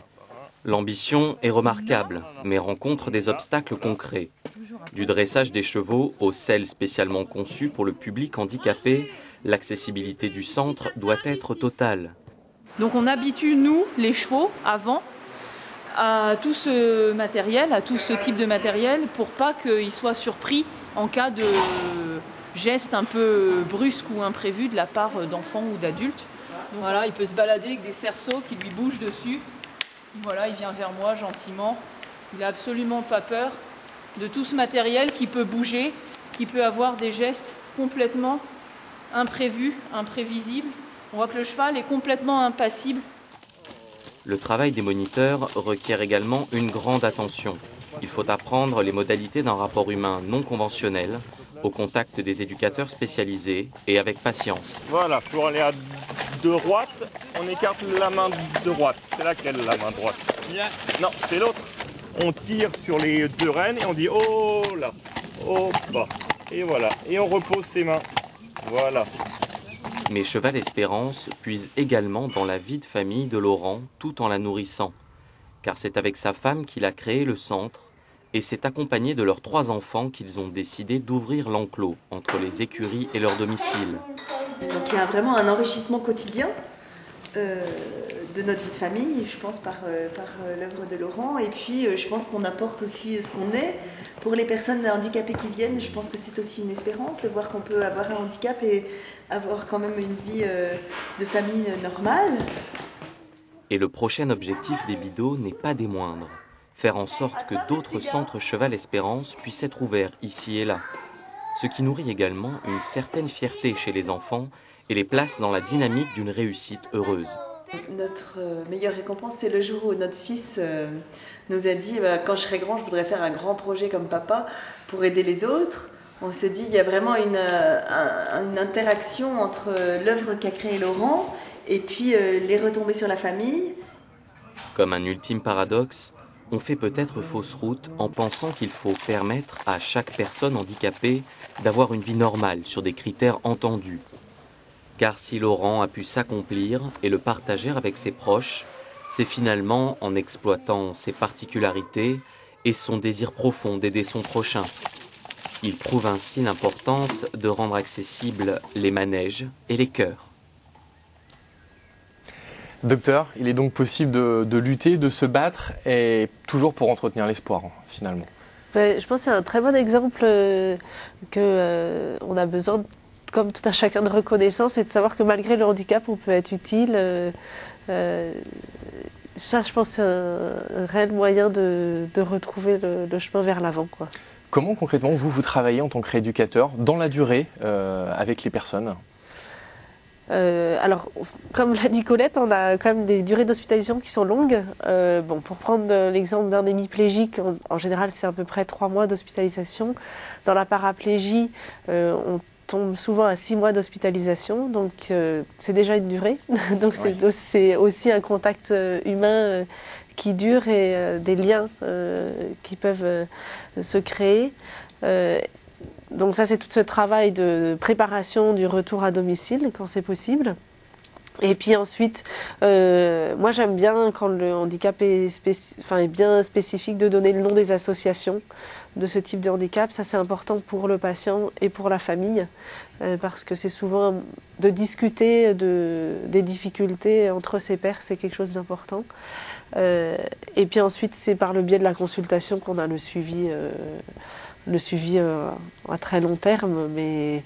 L'ambition est remarquable, mais rencontre des obstacles concrets. Du dressage des chevaux aux selles spécialement conçues pour le public handicapé, l'accessibilité du centre doit être totale. Donc on habitue, nous, les chevaux, avant, à tout ce matériel, à tout ce type de matériel, pour pas qu'ils soient surpris en cas de geste un peu brusque ou imprévu de la part d'enfants ou d'adultes. Voilà, il peut se balader avec des cerceaux qui lui bougent dessus. Voilà, il vient vers moi gentiment. Il n'a absolument pas peur de tout ce matériel qui peut bouger, qui peut avoir des gestes complètement imprévus, imprévisibles. On voit que le cheval est complètement impassible. Le travail des moniteurs requiert également une grande attention. Il faut apprendre les modalités d'un rapport humain non conventionnel, au contact des éducateurs spécialisés et avec patience. Voilà, pour aller à droite, on écarte la main de droite. C'est laquelle la main droite? Non, c'est l'autre. On tire sur les deux rênes et on dit oh là, oh bas. Et voilà, et on repose ses mains. Voilà. Mais Cheval Espérance puise également dans la vie de famille de Laurent tout en la nourrissant. Car c'est avec sa femme qu'il a créé le centre et c'est accompagné de leurs 3 enfants qu'ils ont décidé d'ouvrir l'enclos entre les écuries et leur domicile. Donc il y a vraiment un enrichissement quotidien de notre vie de famille, je pense, par l'œuvre de Laurent. Et puis je pense qu'on apporte aussi ce qu'on est. Pour les personnes handicapées qui viennent, je pense que c'est aussi une espérance de voir qu'on peut avoir un handicap et avoir quand même une vie de famille normale. Et le prochain objectif des Bidot n'est pas des moindres. Faire en sorte que d'autres centres Cheval Espérance puissent être ouverts ici et là. Ce qui nourrit également une certaine fierté chez les enfants et les place dans la dynamique d'une réussite heureuse. Notre meilleure récompense, c'est le jour où notre fils nous a dit quand je serai grand, je voudrais faire un grand projet comme papa pour aider les autres. On se dit il y a vraiment une interaction entre l'œuvre qu'a créée Laurent et puis les retombées sur la famille. Comme un ultime paradoxe, on fait peut-être fausse route en pensant qu'il faut permettre à chaque personne handicapée d'avoir une vie normale sur des critères entendus. Car si Laurent a pu s'accomplir et le partager avec ses proches, c'est finalement en exploitant ses particularités et son désir profond d'aider son prochain. Il prouve ainsi l'importance de rendre accessibles les manèges et les chœurs. Docteur, il est donc possible de lutter, de se battre, et toujours pour entretenir l'espoir, finalement. Je pense que c'est un très bon exemple qu'on a besoin, comme tout un chacun, de reconnaissance et de savoir que malgré le handicap, on peut être utile. Ça, je pense, c'est un réel moyen de retrouver le chemin vers l'avant, quoi. Comment concrètement vous travaillez en tant que rééducateur dans la durée avec les personnes ? Alors, comme l'a dit Colette, on a quand même des durées d'hospitalisation qui sont longues. Pour prendre l'exemple d'un hémiplégique, en général, c'est à peu près 3 mois d'hospitalisation. Dans la paraplégie, on tombe souvent à 6 mois d'hospitalisation, donc c'est déjà une durée. Donc c'est aussi un contact humain qui dure et des liens qui peuvent se créer. Donc ça, c'est tout ce travail de préparation du retour à domicile quand c'est possible. Et puis ensuite, moi j'aime bien quand le handicap est bien spécifique de donner le nom des associations de ce type de handicap. Ça, c'est important pour le patient et pour la famille parce que c'est souvent de discuter des difficultés entre ses pairs, c'est quelque chose d'important. Et puis ensuite, c'est par le biais de la consultation qu'on a le suivi à très long terme, mais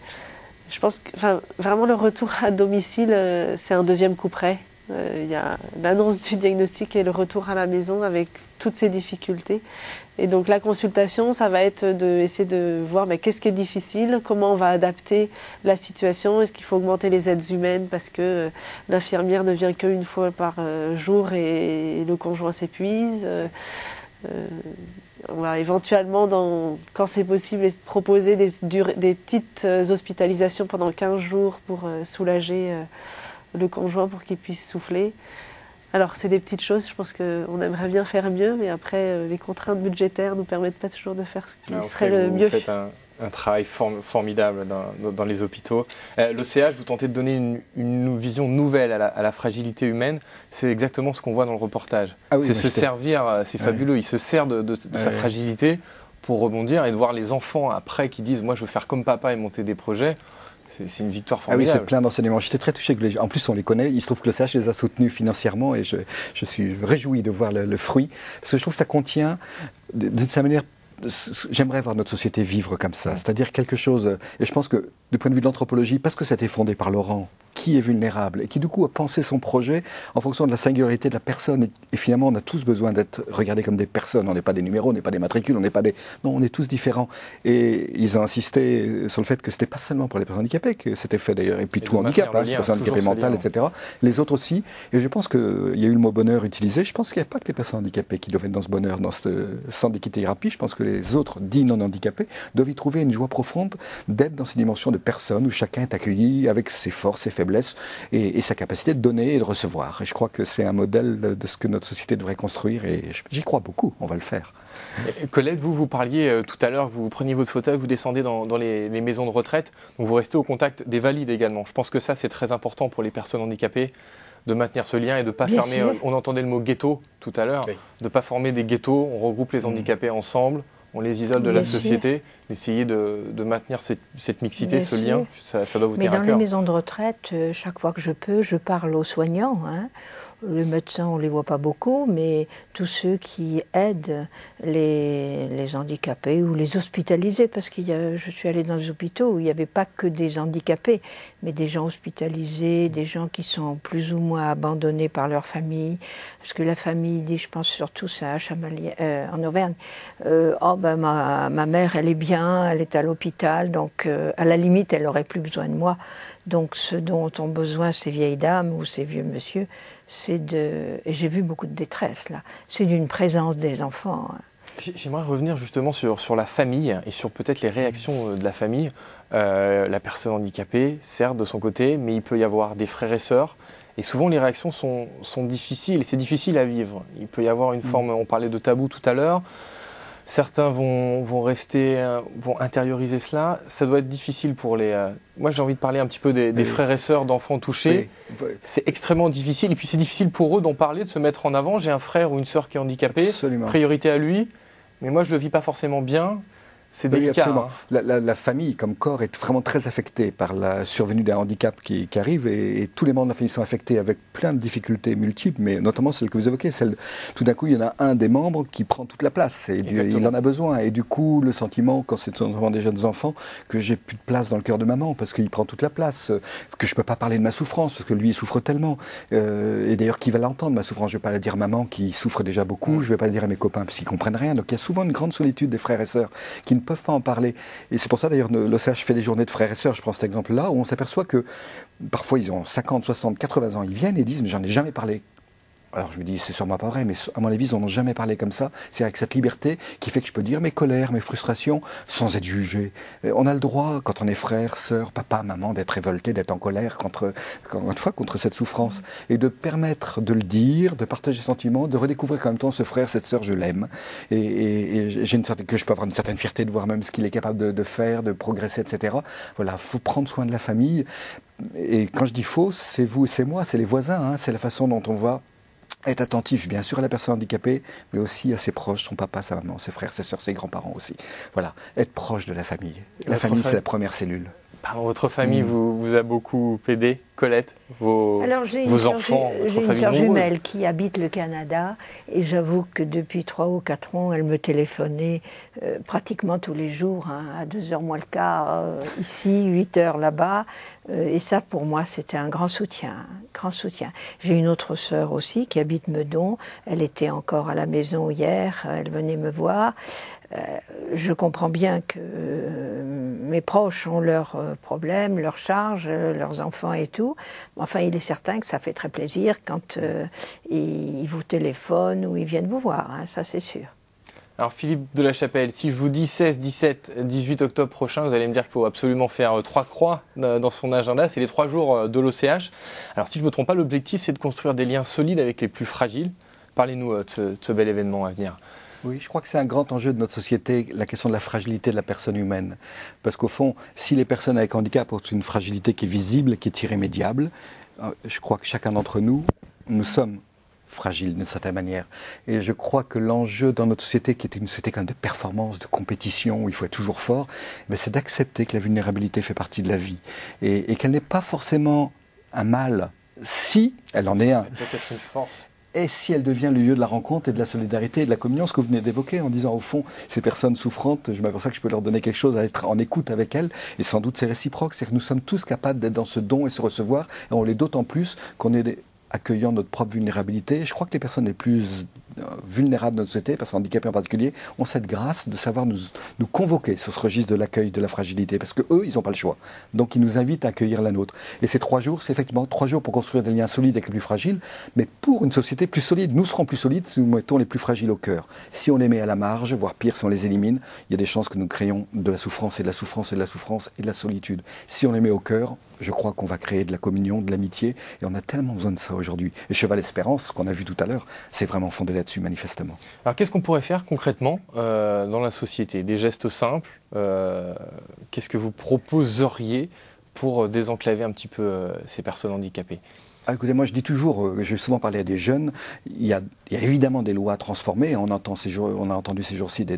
je pense que vraiment le retour à domicile, c'est un deuxième coup près. Il y a l'annonce du diagnostic et le retour à la maison avec toutes ces difficultés. Et donc la consultation, ça va être d'essayer de voir qu'est-ce qui est difficile, comment on va adapter la situation, est-ce qu'il faut augmenter les aides humaines parce que l'infirmière ne vient qu'une fois par jour et le conjoint s'épuise. On va éventuellement, quand c'est possible, proposer des petites hospitalisations pendant 15 jours pour soulager le conjoint pour qu'il puisse souffler. Alors, c'est des petites choses, je pense qu'on aimerait bien faire mieux, mais après, les contraintes budgétaires ne nous permettent pas toujours de faire ce qui serait le mieux. Vous faites un travail formidable dans les hôpitaux. L'OCH, vous tentez de donner une vision nouvelle à la fragilité humaine. C'est exactement ce qu'on voit dans le reportage. Ah oui, c'est se servir, c'est fabuleux. Il se sert de sa fragilité pour rebondir et de voir les enfants après qui disent « moi je veux faire comme papa et monter des projets ». C'est une victoire formidable. Ah oui, c'est plein d'enseignements. J'étais très touché. En plus, on les connaît. Il se trouve que le CH les a soutenus financièrement et je suis réjoui de voir le fruit. Parce que je trouve que ça contient, d'une certaine manière, j'aimerais voir notre société vivre comme ça. C'est-à-dire quelque chose, et je pense que du point de vue de l'anthropologie, parce que ça a été fondé par Laurent, qui est vulnérable et qui du coup a pensé son projet en fonction de la singularité de la personne. Et finalement, on a tous besoin d'être regardés comme des personnes. On n'est pas des numéros, on n'est pas des matricules, on n'est pas des... Non, on est tous différents. Et ils ont insisté sur le fait que c'était pas seulement pour les personnes handicapées, que c'était fait d'ailleurs, et puis tout handicap, les personnes handicapées mentales, etc. Les autres aussi. Et je pense qu'il y a eu le mot bonheur utilisé. Je pense qu'il n'y a pas que les personnes handicapées qui doivent être dans ce bonheur, dans ce centre d'équithérapie. Je pense que les autres, dits non handicapés, doivent y trouver une joie profonde d'être dans ces dimensions de personne où chacun est accueilli avec ses forces, ses faiblesses et sa capacité de donner et de recevoir. Et je crois que c'est un modèle de ce que notre société devrait construire et j'y crois beaucoup, on va le faire. Et Colette, vous parliez tout à l'heure, vous preniez votre fauteuil, vous descendez dans les maisons de retraite, donc vous restez au contact des valides également. Je pense que ça c'est très important pour les personnes handicapées de maintenir ce lien et de ne pas fermer, on entendait le mot ghetto tout à l'heure, de ne pas former des ghettos, on regroupe les handicapés ensemble. On les isole de la société, d'essayer de maintenir cette mixité, ce lien, ça doit vous tenir à cœur. Mais dans les maisons de retraite, chaque fois que je peux, je parle aux soignants. Les médecins, on ne les voit pas beaucoup, mais tous ceux qui aident les handicapés ou les hospitalisés, parce que je suis allée dans des hôpitaux où il n'y avait pas que des handicapés, mais des gens hospitalisés, des gens qui sont plus ou moins abandonnés par leur famille, parce que la famille dit, je pense surtout ça en Auvergne, ma mère elle est bien, elle est à l'hôpital, donc à la limite elle n'aurait plus besoin de moi, donc ce dont ont besoin ces vieilles dames ou ces vieux monsieur, et j'ai vu beaucoup de détresse là, c'est d'une présence des enfants. J'aimerais revenir justement sur la famille et sur peut-être les réactions de la famille. La personne handicapée, certes de son côté, mais il peut y avoir des frères et sœurs Et souvent, les réactions sont difficiles, et c'est difficile à vivre. Il peut y avoir une forme, on parlait de tabou tout à l'heure, certains vont intérioriser cela. Ça doit être difficile pour les... Moi, j'ai envie de parler un petit peu des frères et sœurs d'enfants touchés. Oui. C'est extrêmement difficile. Et puis, c'est difficile pour eux d'en parler, de se mettre en avant. J'ai un frère ou une sœur qui est handicapé. Absolument. Priorité à lui. Mais moi, je ne le vis pas forcément bien. C'est Oui, délicat. absolument. Hein. La famille, comme corps, est vraiment très affectée par la survenue d'un handicap qui arrive et tous les membres de la famille sont affectés avec plein de difficultés multiples, mais notamment celle que vous évoquez, tout d'un coup, il y en a un des membres qui prend toute la place et il en a besoin. Et du coup, le sentiment, quand c'est notamment des jeunes enfants, que j'ai plus de place dans le cœur de maman parce qu'il prend toute la place, que je peux pas parler de ma souffrance parce que lui, il souffre tellement. Et d'ailleurs, qui va l'entendre, ma souffrance? Je vais pas la dire à maman qui souffre déjà beaucoup, je vais pas la dire à mes copains parce qu'ils comprennent rien. Donc il y a souvent une grande solitude des frères et sœurs qui ne peuvent pas en parler. Et c'est pour ça d'ailleurs l'OCH fait des journées de frères et sœurs, je prends cet exemple-là, où on s'aperçoit que parfois ils ont 50, 60, 80 ans, ils viennent et disent mais j'en ai jamais parlé. Alors je me dis, c'est sûrement pas vrai, mais à mon avis, ils n'en ont jamais parlé comme ça. C'est avec cette liberté qui fait que je peux dire mes colères, mes frustrations, sans être jugé. On a le droit, quand on est frère, sœur, papa, maman, d'être révolté, d'être en colère contre cette souffrance. Et de permettre de le dire, de partager ses sentiments, de redécouvrir qu'en même temps, ce frère, cette sœur, je l'aime. Et que je peux avoir une certaine fierté de voir même ce qu'il est capable de faire, de progresser, etc. Voilà, faut prendre soin de la famille. Et quand je dis faux, c'est vous et c'est moi, c'est les voisins, hein, c'est la façon dont on va être attentif, bien sûr, à la personne handicapée, mais aussi à ses proches, son papa, sa maman, ses frères, ses sœurs, ses grands-parents aussi. Voilà, être proche de la famille. La famille, c'est la première cellule. Votre famille vous a beaucoup aidé, Colette, vos enfants, j'ai une sœur jumelle qui habite le Canada et j'avoue que depuis 3 ou 4 ans, elle me téléphonait pratiquement tous les jours, hein, à 2h moins le quart ici, 8h là-bas. Et ça, pour moi, c'était un grand soutien. Grand soutien. J'ai une autre sœur aussi qui habite Meudon. Elle était encore à la maison hier, elle venait me voir. Je comprends bien que mes proches ont leurs problèmes, leurs charges, leurs enfants et tout. Enfin, il est certain que ça fait très plaisir quand ils vous téléphonent ou ils viennent vous voir, hein, ça c'est sûr. Alors Philippe de la Chapelle, si je vous dis 16, 17, 18 octobre prochain, vous allez me dire qu'il faut absolument faire 3 croix dans son agenda. C'est les 3 jours de l'OCH. Alors si je ne me trompe pas, l'objectif c'est de construire des liens solides avec les plus fragiles. Parlez-nous de ce bel événement à venir. Oui, je crois que c'est un grand enjeu de notre société, la question de la fragilité de la personne humaine. Parce qu'au fond, si les personnes avec handicap ont une fragilité qui est visible, qui est irrémédiable, je crois que chacun d'entre nous, nous sommes fragiles d'une certaine manière. Et je crois que l'enjeu dans notre société, qui est une société quand même de performance, de compétition, où il faut être toujours fort, c'est d'accepter que la vulnérabilité fait partie de la vie. Et qu'elle n'est pas forcément un mal, si elle en est un. Peut-être une force. Et si elle devient le lieu de la rencontre et de la solidarité et de la communion, ce que vous venez d'évoquer en disant au fond, ces personnes souffrantes, je m'aperçois que je peux leur donner quelque chose, à être en écoute avec elles, et sans doute c'est réciproque, c'est que nous sommes tous capables d'être dans ce don et se recevoir, et on l'est d'autant plus qu'on est accueillant notre propre vulnérabilité. Je crois que les personnes les plus vulnérables de notre société, personnes handicapées en particulier, ont cette grâce de savoir nous convoquer sur ce registre de l'accueil de la fragilité, parce qu'eux, ils n'ont pas le choix. Donc ils nous invitent à accueillir la nôtre. Et ces 3 jours, c'est effectivement 3 jours pour construire des liens solides avec les plus fragiles, mais pour une société plus solide. Nous serons plus solides si nous mettons les plus fragiles au cœur. Si on les met à la marge, voire pire, si on les élimine, il y a des chances que nous créions de la souffrance et de la souffrance et de la souffrance et de la solitude. Si on les met au cœur, je crois qu'on va créer de la communion, de l'amitié, et on a tellement besoin de ça aujourd'hui. Et Cheval Espérance, qu'on a vu tout à l'heure, c'est vraiment fondé là-dessus, manifestement. Alors qu'est-ce qu'on pourrait faire concrètement dans la société? Des gestes simples, qu'est-ce que vous proposeriez pour désenclaver un petit peu ces personnes handicapées? Ah, écoutez, moi je dis toujours, je vais souvent parler à des jeunes, il y a évidemment des lois à transformer. On a entendu ces jours-ci des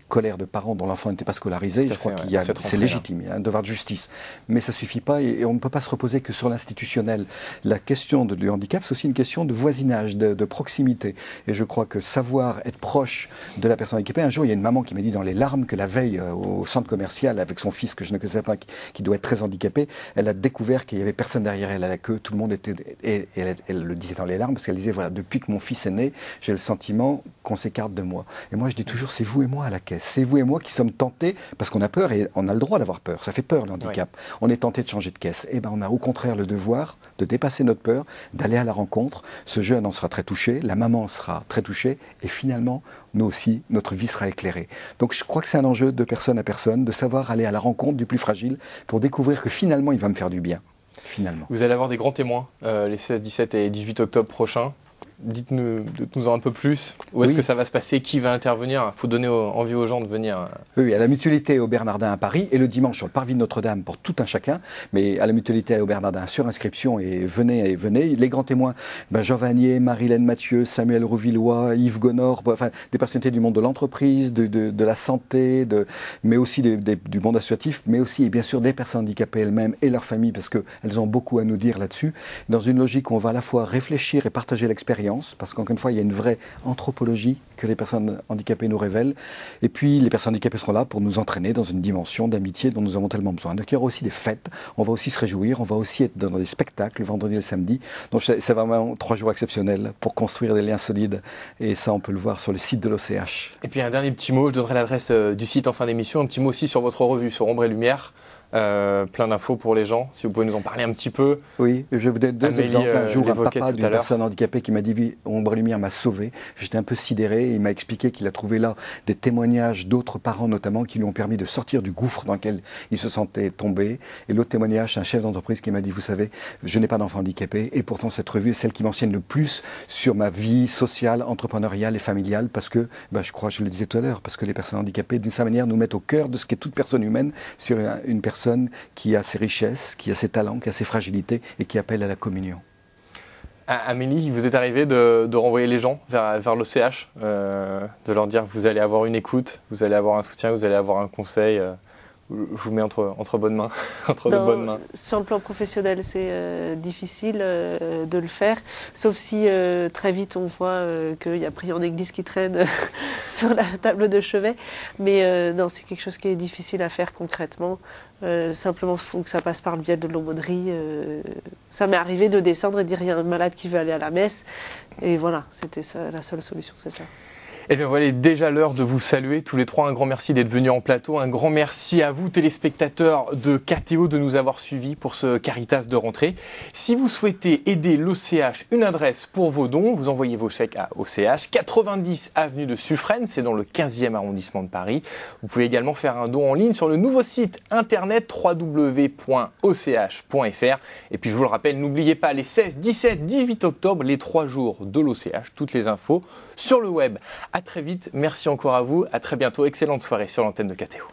colères de parents dont l'enfant n'était pas scolarisé. Je crois qu'il y a, c'est légitime, il y a un devoir de justice. Mais ça ne suffit pas et on ne peut pas se reposer que sur l'institutionnel. La question du handicap, c'est aussi une question de voisinage, de proximité. Et je crois que savoir être proche de la personne handicapée, un jour il y a une maman qui m'a dit dans les larmes que la veille au centre commercial avec son fils que je ne connaissais pas, qui doit être très handicapé, elle a découvert qu'il n'y avait personne derrière elle à la queue, tout le monde était... Et elle le disait dans les larmes parce qu'elle disait, voilà, depuis que mon fils est né, j'ai le sentiment qu'on s'écarte de moi. Et moi je dis toujours, c'est vous et moi à la caisse. C'est vous et moi qui sommes tentés, parce qu'on a peur et on a le droit d'avoir peur. Ça fait peur le handicap. Oui. On est tenté de changer de caisse. Et ben on a au contraire le devoir de dépasser notre peur, d'aller à la rencontre. Ce jeune en sera très touché, la maman sera très touchée et finalement, nous aussi, notre vie sera éclairée. Donc je crois que c'est un enjeu de personne à personne, de savoir aller à la rencontre du plus fragile pour découvrir que finalement il va me faire du bien. finalement. Vous allez avoir des grands témoins les 16, 17 et 18 octobre prochains. Dites-nous un peu plus. Où est-ce que ça va se passer? Qui va intervenir? Il faut donner envie aux gens de venir. Oui, à la Mutualité au Bernardin à Paris et le dimanche sur le parvis de Notre-Dame pour tout un chacun. Mais à la Mutualité au Bernardin sur inscription et venez. Les grands témoins, Jean Vanier, Marilène Mathieu, Samuel Rouvillois, Yves Gonor, enfin des personnalités du monde de l'entreprise, de la santé, mais aussi du monde associatif, mais aussi et bien sûr des personnes handicapées elles-mêmes et leurs familles parce qu'elles ont beaucoup à nous dire là-dessus. Dans une logique où on va à la fois réfléchir et partager l'expérience. Parce qu'encore une fois, il y a une vraie anthropologie que les personnes handicapées nous révèlent. Et puis, les personnes handicapées seront là pour nous entraîner dans une dimension d'amitié dont nous avons tellement besoin. Donc, il y aura aussi des fêtes. On va aussi se réjouir. On va aussi être dans des spectacles le vendredi et le samedi. Donc, c'est vraiment 3 jours exceptionnels pour construire des liens solides. Et ça, on peut le voir sur le site de l'OCH. Et puis, un dernier petit mot. Je donnerai l'adresse du site en fin d'émission. Un petit mot aussi sur votre revue, sur Ombre et Lumière. Plein d'infos pour les gens, si vous pouvez nous en parler un petit peu. Oui, je vais vous donner 2 exemples. Un jour, un papa d'une personne handicapée qui m'a dit « Ombre et Lumière m'a sauvé ». J'étais un peu sidéré. Il m'a expliqué qu'il a trouvé là des témoignages d'autres parents notamment qui lui ont permis de sortir du gouffre dans lequel il se sentait tombé. Et l'autre témoignage, c'est un chef d'entreprise qui m'a dit « Vous savez, je n'ai pas d'enfant handicapé et pourtant cette revue est celle qui m'enseigne le plus sur ma vie sociale, entrepreneuriale et familiale parce que, je crois, je le disais tout à l'heure, parce que les personnes handicapées, d'une certaine manière, nous mettent au cœur de ce qu'est toute personne humaine sur une personne qui a ses richesses, qui a ses talents, qui a ses fragilités et qui appelle à la communion. Amélie, vous êtes arrivée de renvoyer les gens vers l'OCH, de leur dire que vous allez avoir une écoute, vous allez avoir un soutien, vous allez avoir un conseil. Je vous mets entre bonnes mains, de bonnes mains. Sur le plan professionnel, c'est difficile de le faire, sauf si très vite on voit qu'il y a prière d'église qui traîne sur la table de chevet. Mais non, c'est quelque chose qui est difficile à faire concrètement. Simplement, il faut que ça passe par le biais de l'aumônerie. Ça m'est arrivé de descendre et dire il y a un malade qui veut aller à la messe. Et voilà, c'était ça, la seule solution, c'est ça. Et bien voilà, déjà l'heure de vous saluer tous les 3. Un grand merci d'être venus en plateau. Un grand merci à vous, téléspectateurs de KTO, de nous avoir suivis pour ce Caritas de rentrée. Si vous souhaitez aider l'OCH, une adresse pour vos dons, vous envoyez vos chèques à OCH, 90 avenue de Suffren, c'est dans le 15e arrondissement de Paris. Vous pouvez également faire un don en ligne sur le nouveau site internet www.och.fr. Et puis je vous le rappelle, n'oubliez pas les 16, 17, 18 octobre, les 3 jours de l'OCH, toutes les infos sur le web. À très vite, merci encore à vous, à très bientôt, excellente soirée sur l'antenne de KTO.